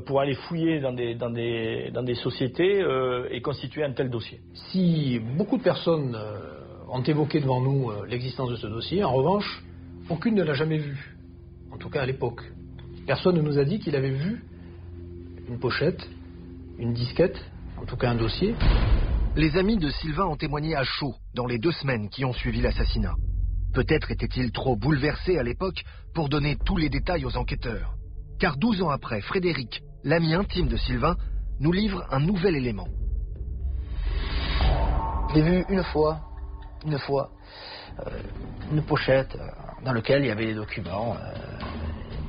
pour aller fouiller dans des sociétés et constituer un tel dossier. Si beaucoup de personnes ont évoqué devant nous l'existence de ce dossier, en revanche, aucune ne l'a jamais vu, en tout cas à l'époque. Personne ne nous a dit qu'il avait vu une pochette, une disquette, en tout cas un dossier. Les amis de Sylvain ont témoigné à chaud dans les 2 semaines qui ont suivi l'assassinat. Peut-être était-il trop bouleversé à l'époque pour donner tous les détails aux enquêteurs. Car 12 ans après, Frédéric, l'ami intime de Sylvain, nous livre un nouvel élément. Je l'ai vu une fois, une pochette dans laquelle il y avait des documents.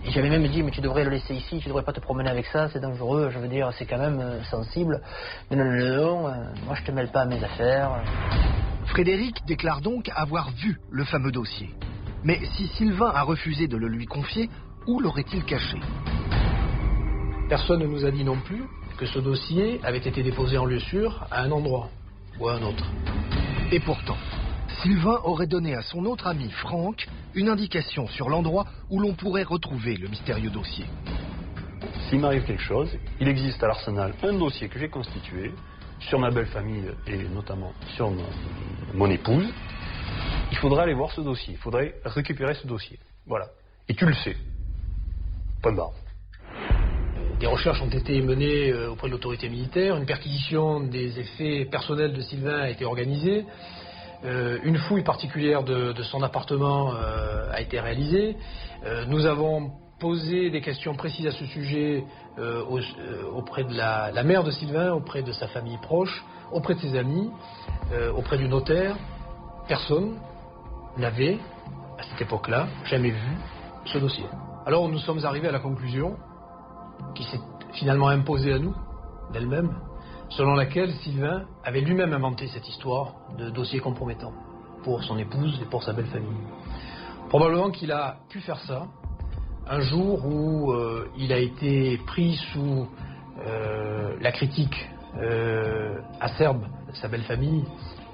Et j'avais même dit, mais tu devrais le laisser ici, tu devrais pas te promener avec ça, c'est dangereux, je veux dire, c'est quand même sensible. Mais non, moi je te mêle pas à mes affaires. Frédéric déclare donc avoir vu le fameux dossier. Mais si Sylvain a refusé de le lui confier, où l'aurait-il caché? Personne ne nous a dit non plus que ce dossier avait été déposé en lieu sûr à un endroit ou à un autre. Et pourtant, Sylvain aurait donné à son autre ami, Franck, une indication sur l'endroit où l'on pourrait retrouver le mystérieux dossier. S'il m'arrive quelque chose, il existe à l'Arsenal un dossier que j'ai constitué sur ma belle famille et notamment sur mon épouse. Il faudrait aller voir ce dossier, il faudrait récupérer ce dossier. Voilà. Et tu le sais. Point barre. Des recherches ont été menées auprès de l'autorité militaire, une perquisition des effets personnels de Sylvain a été organisée, une fouille particulière de son appartement a été réalisée. Nous avons posé des questions précises à ce sujet auprès de la mère de Sylvain, auprès de sa famille proche, auprès de ses amis, auprès du notaire. Personne n'avait, à cette époque-là, jamais vu ce dossier. Alors nous sommes arrivés à la conclusion qui s'est finalement imposée à nous, d'elle-même, selon laquelle Sylvain avait lui-même inventé cette histoire de dossier compromettant pour son épouse et pour sa belle famille. Probablement qu'il a pu faire ça un jour où il a été pris sous la critique acerbe de sa belle famille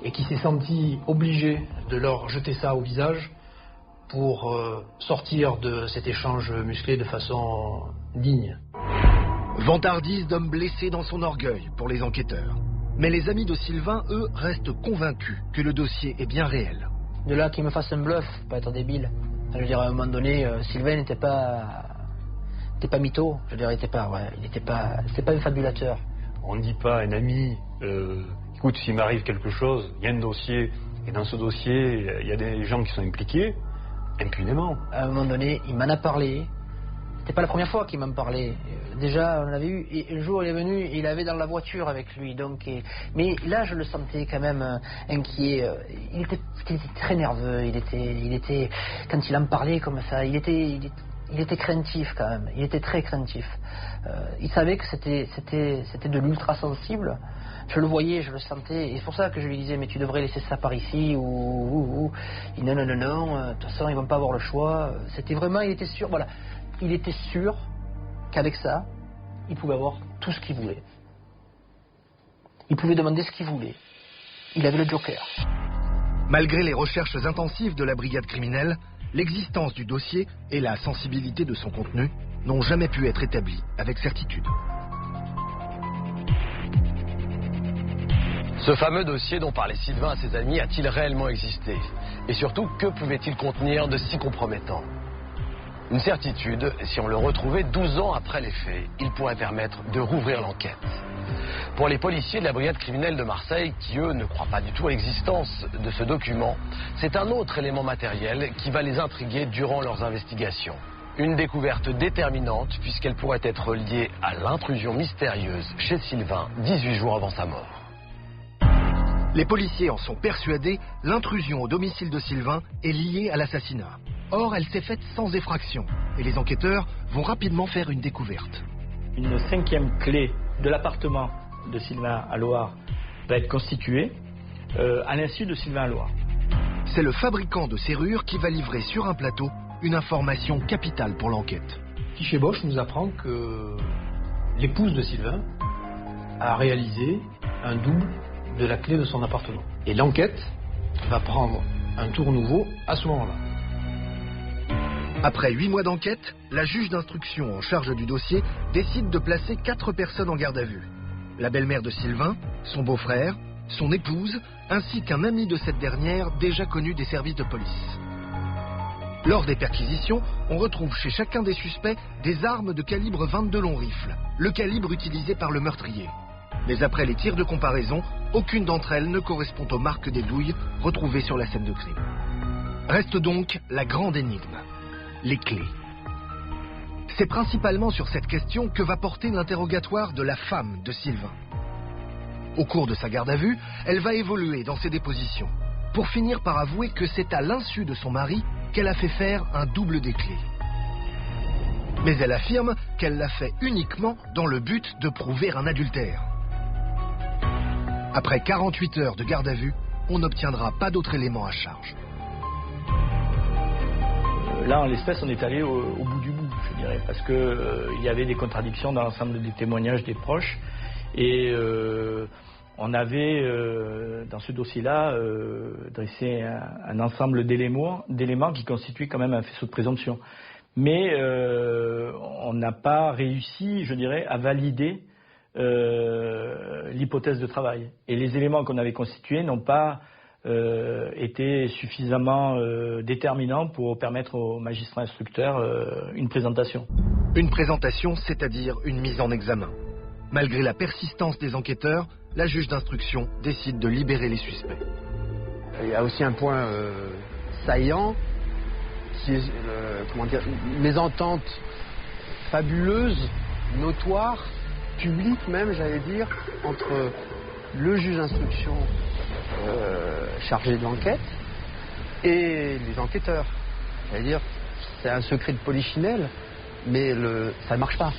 et qui s'est senti obligé de leur jeter ça au visage pour sortir de cet échange musclé de façon digne. Vantardise d'homme blessé dans son orgueil pour les enquêteurs. Mais les amis de Sylvain, eux, restent convaincus que le dossier est bien réel. De là qu'il me fasse un bluff, pas être débile. Je veux dire, à un moment donné, Sylvain n'était pas mytho. Je veux dire, c'était pas un fabulateur. On ne dit pas à un ami, écoute, s'il m'arrive quelque chose, il y a un dossier, et dans ce dossier, il y a des gens qui sont impliqués, impunément. À un moment donné, il m'en a parlé. C'était pas la première fois qu'il m'en parlait. Déjà, on l'avait eu, et un jour il est venu, et il avait dans la voiture avec lui. Donc, mais là, je le sentais quand même inquiet. Il était très nerveux. Il était, quand il en parlait comme ça, il était craintif quand même. Il était très craintif. Il savait que c'était de l'ultra sensible. Je le voyais, je le sentais, et c'est pour ça que je lui disais, mais tu devrais laisser ça par ici, ou. Non, de toute façon, ils vont pas avoir le choix. C'était vraiment, il était sûr, voilà. Il était sûr qu'avec ça, il pouvait avoir tout ce qu'il voulait. Il pouvait demander ce qu'il voulait. Il avait le joker. Malgré les recherches intensives de la brigade criminelle, l'existence du dossier et la sensibilité de son contenu n'ont jamais pu être établies avec certitude. Ce fameux dossier dont parlait Sylvain à ses amis a-t-il réellement existé? Et surtout, que pouvait-il contenir de si compromettant? Une certitude, si on le retrouvait 12 ans après les faits, il pourrait permettre de rouvrir l'enquête. Pour les policiers de la brigade criminelle de Marseille, qui eux ne croient pas du tout à l'existence de ce document, c'est un autre élément matériel qui va les intriguer durant leurs investigations. Une découverte déterminante puisqu'elle pourrait être liée à l'intrusion mystérieuse chez Sylvain 18 jours avant sa mort. Les policiers en sont persuadés, l'intrusion au domicile de Sylvain est liée à l'assassinat. Or, elle s'est faite sans effraction, et les enquêteurs vont rapidement faire une découverte. Une 5e clé de l'appartement de Sylvain à Loire va être constituée à l'insu de Sylvain à Loire. C'est le fabricant de serrures qui va livrer sur un plateau une information capitale pour l'enquête. Fiché Bosch nous apprend que l'épouse de Sylvain a réalisé un double de la clé de son appartement. Et l'enquête va prendre un tour nouveau à ce moment-là. Après 8 mois d'enquête, la juge d'instruction en charge du dossier décide de placer 4 personnes en garde à vue. La belle-mère de Sylvain, son beau-frère, son épouse, ainsi qu'un ami de cette dernière déjà connu des services de police. Lors des perquisitions, on retrouve chez chacun des suspects des armes de calibre 22 long rifle, le calibre utilisé par le meurtrier. Mais après les tirs de comparaison, aucune d'entre elles ne correspond aux marques des douilles retrouvées sur la scène de crime. Reste donc la grande énigme, les clés. C'est principalement sur cette question que va porter l'interrogatoire de la femme de Sylvain. Au cours de sa garde à vue, elle va évoluer dans ses dépositions, pour finir par avouer que c'est à l'insu de son mari qu'elle a fait faire un double des clés. Mais elle affirme qu'elle l'a fait uniquement dans le but de prouver un adultère. Après 48 heures de garde à vue, on n'obtiendra pas d'autres éléments à charge. Là, en l'espèce, on est allé au bout du bout, je dirais, parce que il y avait des contradictions dans l'ensemble des témoignages des proches. Et on avait, dans ce dossier-là, dressé un ensemble d'éléments qui constituaient quand même un faisceau de présomption. Mais on n'a pas réussi, je dirais, à valider l'hypothèse de travail. Et les éléments qu'on avait constitués n'ont pas été suffisamment déterminants pour permettre au magistrat instructeur une présentation. Une présentation, c'est-à-dire une mise en examen. Malgré la persistance des enquêteurs, la juge d'instruction décide de libérer les suspects. Il y a aussi un point saillant, qui est une mésentente fabuleuse, notoire, publique même, j'allais dire, entre le juge d'instruction chargé de l'enquête et les enquêteurs. C'est-à-dire, c'est un secret de polichinelle, mais ça ne marche pas.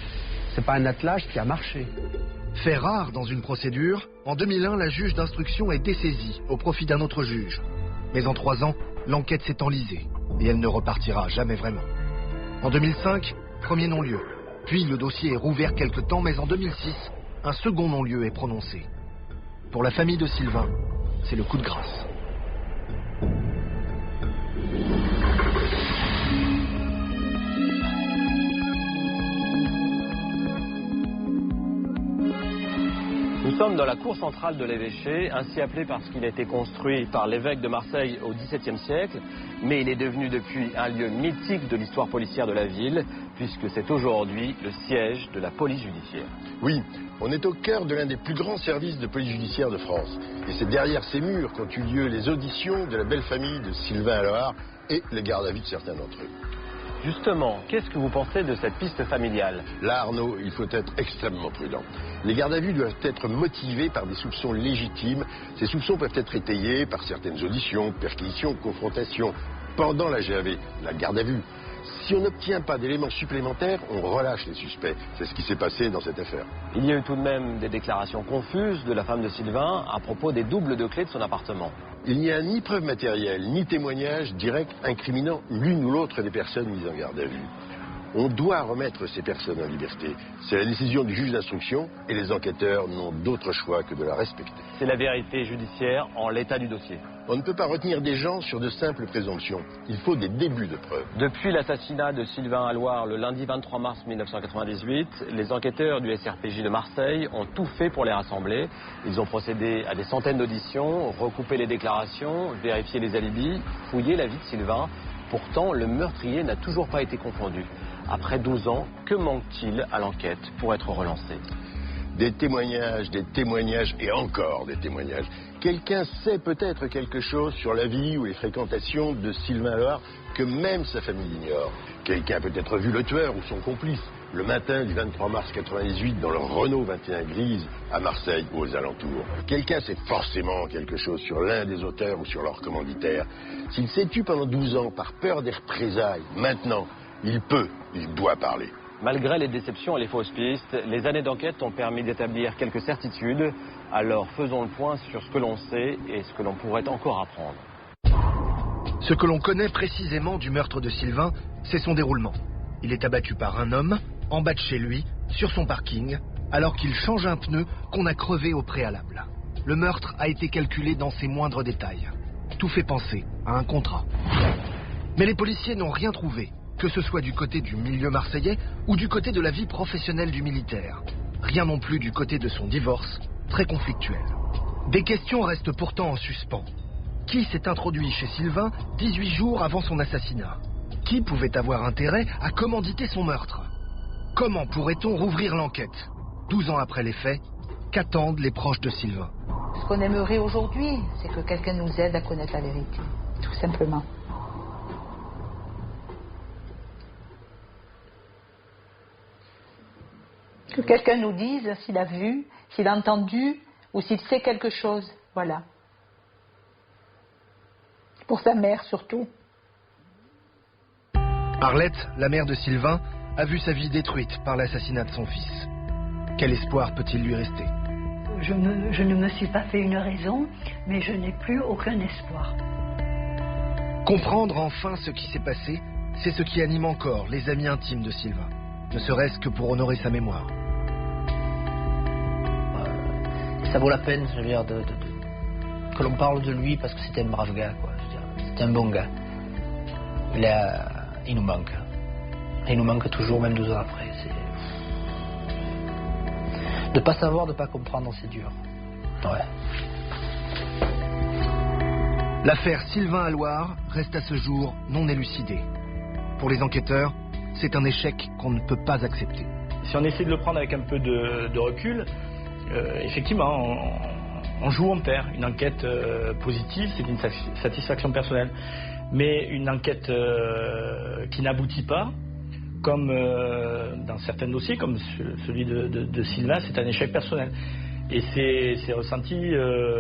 C'est pas un attelage qui a marché. Fait rare dans une procédure, en 2001, la juge d'instruction est dessaisie au profit d'un autre juge. Mais en 3 ans, l'enquête s'est enlisée et elle ne repartira jamais vraiment. En 2005, premier non-lieu. Puis le dossier est rouvert quelque temps, mais en 2006, un second non-lieu est prononcé. Pour la famille de Sylvain, c'est le coup de grâce. Nous sommes dans la cour centrale de l'évêché, ainsi appelée parce qu'il a été construit par l'évêque de Marseille au XVIIe siècle, mais il est devenu depuis un lieu mythique de l'histoire policière de la ville, puisque c'est aujourd'hui le siège de la police judiciaire. Oui, on est au cœur de l'un des plus grands services de police judiciaire de France. Et c'est derrière ces murs qu'ont eu lieu les auditions de la belle famille de Sylvain Alloard et les gardes à vue de certains d'entre eux. Justement, qu'est-ce que vous pensez de cette piste familiale? Là, Arnaud, il faut être extrêmement prudent. Les gardes à vue doivent être motivés par des soupçons légitimes. Ces soupçons peuvent être étayés par certaines auditions, perquisitions, confrontations. Pendant la GAV, la garde à vue, si on n'obtient pas d'éléments supplémentaires, on relâche les suspects. C'est ce qui s'est passé dans cette affaire. Il y a eu tout de même des déclarations confuses de la femme de Sylvain à propos des doubles de clés de son appartement. Il n'y a ni preuve matérielle, ni témoignage direct incriminant l'une ou l'autre des personnes mises en garde à vue. On doit remettre ces personnes en liberté. C'est la décision du juge d'instruction et les enquêteurs n'ont d'autre choix que de la respecter. C'est la vérité judiciaire en l'état du dossier. On ne peut pas retenir des gens sur de simples présomptions. Il faut des débuts de preuves. Depuis l'assassinat de Sylvain Alloard le lundi 23 mars 1998, les enquêteurs du SRPJ de Marseille ont tout fait pour les rassembler. Ils ont procédé à des centaines d'auditions, recoupé les déclarations, vérifié les alibis, fouillé la vie de Sylvain. Pourtant, le meurtrier n'a toujours pas été confondu. Après 12 ans, que manque-t-il à l'enquête pour être relancé? Des témoignages et encore des témoignages. Quelqu'un sait peut-être quelque chose sur la vie ou les fréquentations de Sylvain Alloard que même sa famille ignore. Quelqu'un a peut-être vu le tueur ou son complice le matin du 23 mars 98 dans leur Renault 21 grise à Marseille ou aux alentours. Quelqu'un sait forcément quelque chose sur l'un des auteurs ou sur leur commanditaire. S'il s'est tué pendant 12 ans par peur des représailles, maintenant, il doit parler. Malgré les déceptions et les fausses pistes, les années d'enquête ont permis d'établir quelques certitudes. Alors faisons le point sur ce que l'on sait et ce que l'on pourrait encore apprendre. Ce que l'on connaît précisément du meurtre de Sylvain, c'est son déroulement. Il est abattu par un homme, en bas de chez lui, sur son parking, alors qu'il change un pneu qu'on a crevé au préalable. le meurtre a été calculé dans ses moindres détails. Tout fait penser à un contrat. Mais les policiers n'ont rien trouvé, que ce soit du côté du milieu marseillais ou du côté de la vie professionnelle du militaire. Rien non plus du côté de son divorce, très conflictuel. Des questions restent pourtant en suspens. Qui s'est introduit chez Sylvain 18 jours avant son assassinat? Qui pouvait avoir intérêt à commanditer son meurtre? Comment pourrait-on rouvrir l'enquête? 12 ans après les faits, qu'attendent les proches de Sylvain? Ce qu'on aimerait aujourd'hui, c'est que quelqu'un nous aide à connaître la vérité, tout simplement. Que quelqu'un nous dise s'il a vu, s'il a entendu ou s'il sait quelque chose. Voilà. Pour sa mère surtout. Arlette, la mère de Sylvain, a vu sa vie détruite par l'assassinat de son fils. Quel espoir peut-il lui rester? Je ne me suis pas fait une raison, mais je n'ai plus aucun espoir. Comprendre enfin ce qui s'est passé, c'est ce qui anime encore les amis intimes de Sylvain, ne serait-ce que pour honorer sa mémoire. Ça vaut la peine, je veux dire, que l'on parle de lui parce que c'était un brave gars, quoi. C'était un bon gars. Il nous manque. Et il nous manque toujours, même 12 ans après. De pas savoir, de pas comprendre, c'est dur. Ouais. L'affaire Sylvain à Loire reste à ce jour non élucidée. Pour les enquêteurs, c'est un échec qu'on ne peut pas accepter. Si on essaie de le prendre avec un peu de recul, effectivement, on joue, on perd. Une enquête positive, c'est une satisfaction personnelle. Mais une enquête qui n'aboutit pas, comme dans certains dossiers, comme celui de Sylvain, c'est un échec personnel. Et c'est ressenti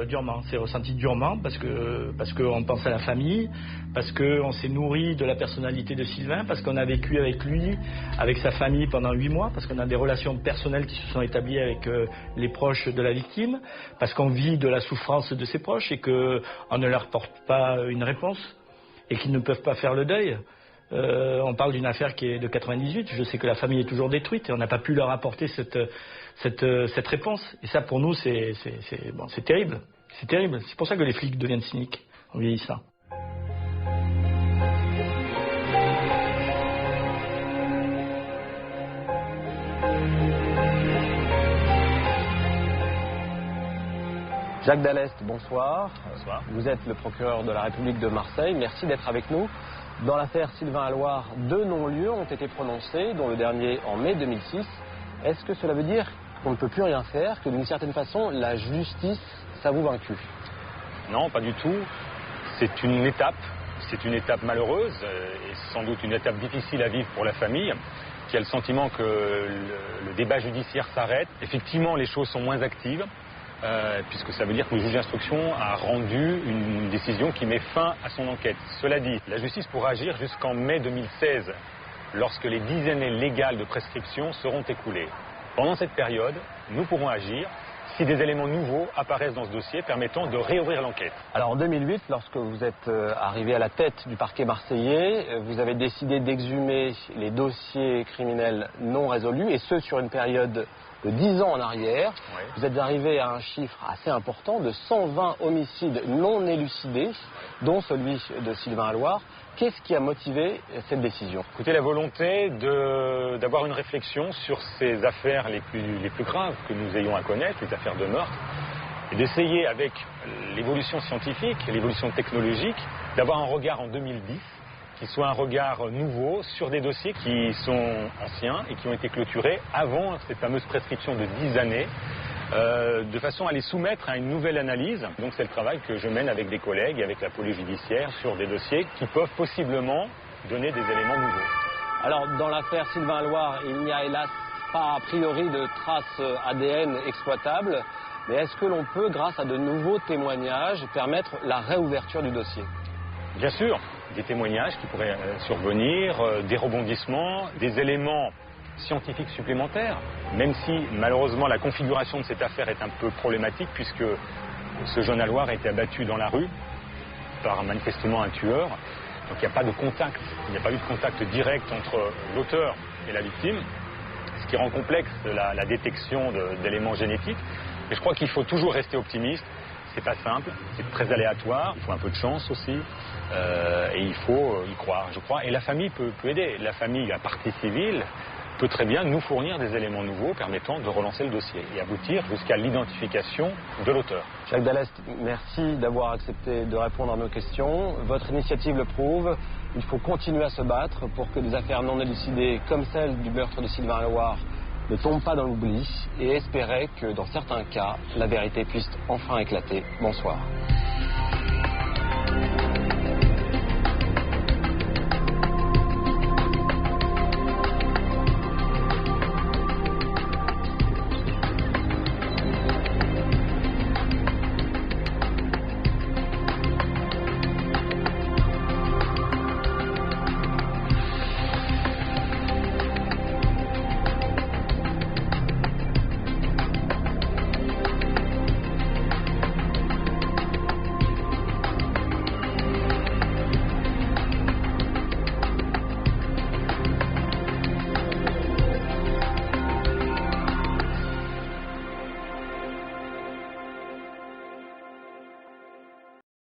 durement. C'est ressenti durement parce qu'on pense à la famille, parce qu'on s'est nourri de la personnalité de Sylvain, parce qu'on a vécu avec lui, avec sa famille pendant 8 mois, parce qu'on a des relations personnelles qui se sont établies avec les proches de la victime, parce qu'on vit de la souffrance de ses proches et qu'on ne leur porte pas une réponse et qu'ils ne peuvent pas faire le deuil. On parle d'une affaire qui est de 98, je sais que la famille est toujours détruite et on n'a pas pu leur apporter cette réponse. Et ça, pour nous, c'est terrible. C'est terrible. C'est pour ça que les flics deviennent cyniques en vieillissant. Jacques Dallest, bonsoir. Bonsoir. Vous êtes le procureur de la République de Marseille. Merci d'être avec nous. Dans l'affaire Sylvain à Loire, 2 non-lieux ont été prononcés, dont le dernier en mai 2006. Est-ce que cela veut dire qu'on ne peut plus rien faire, que d'une certaine façon, la justice s'avoue vaincue? Non, pas du tout. C'est une étape malheureuse et sans doute une étape difficile à vivre pour la famille, qui a le sentiment que le débat judiciaire s'arrête. Effectivement, les choses sont moins actives. Puisque ça veut dire que le juge d'instruction a rendu une décision qui met fin à son enquête. Cela dit, la justice pourra agir jusqu'en mai 2016, lorsque les 10 années légales de prescription seront écoulées. Pendant cette période, nous pourrons agir si des éléments nouveaux apparaissent dans ce dossier permettant de réouvrir l'enquête. Alors en 2008, lorsque vous êtes arrivé à la tête du parquet marseillais, vous avez décidé d'exhumer les dossiers criminels non résolus, et ce sur une période de 10 ans en arrière. Oui. Vous êtes arrivé à un chiffre assez important de 120 homicides non élucidés, dont celui de Sylvain à Loire. Qu'est-ce qui a motivé cette décision? Écoutez, la volonté d'avoir une réflexion sur ces affaires les plus graves que nous ayons à connaître, les affaires de meurtre, et d'essayer avec l'évolution scientifique et l'évolution technologique d'avoir un regard en 2010 qui soit un regard nouveau sur des dossiers qui sont anciens et qui ont été clôturés avant cette fameuse prescription de 10 années, de façon à les soumettre à une nouvelle analyse. Donc c'est le travail que je mène avec des collègues et avec la police judiciaire sur des dossiers qui peuvent possiblement donner des éléments nouveaux. Alors dans l'affaire Sylvain à Loire, il n'y a hélas pas a priori de traces ADN exploitables, mais est-ce que l'on peut, grâce à de nouveaux témoignages, permettre la réouverture du dossier? Bien sûr, des témoignages qui pourraient survenir, des rebondissements, des éléments scientifiques supplémentaires, même si malheureusement la configuration de cette affaire est un peu problématique puisque ce jeune à Loire a été abattu dans la rue par manifestement un tueur. Donc il n'y a pas de contact, il n'y a pas eu de contact direct entre l'auteur et la victime, ce qui rend complexe la détection d'éléments génétiques. Mais je crois qu'il faut toujours rester optimiste c'est pas simple, c'est très aléatoire, il faut un peu de chance aussi, et il faut y croire, je crois. Et la famille peut aider. La famille, la partie civile, peut très bien nous fournir des éléments nouveaux permettant de relancer le dossier et aboutir jusqu'à l'identification de l'auteur. Jacques Dallest, merci d'avoir accepté de répondre à nos questions. Votre initiative le prouve. Il faut continuer à se battre pour que des affaires non élucidées comme celle du meurtre de Sylvain Loire ne tombent pas dans l'oubli et espérer que dans certains cas, la vérité puisse enfin éclater. Bonsoir.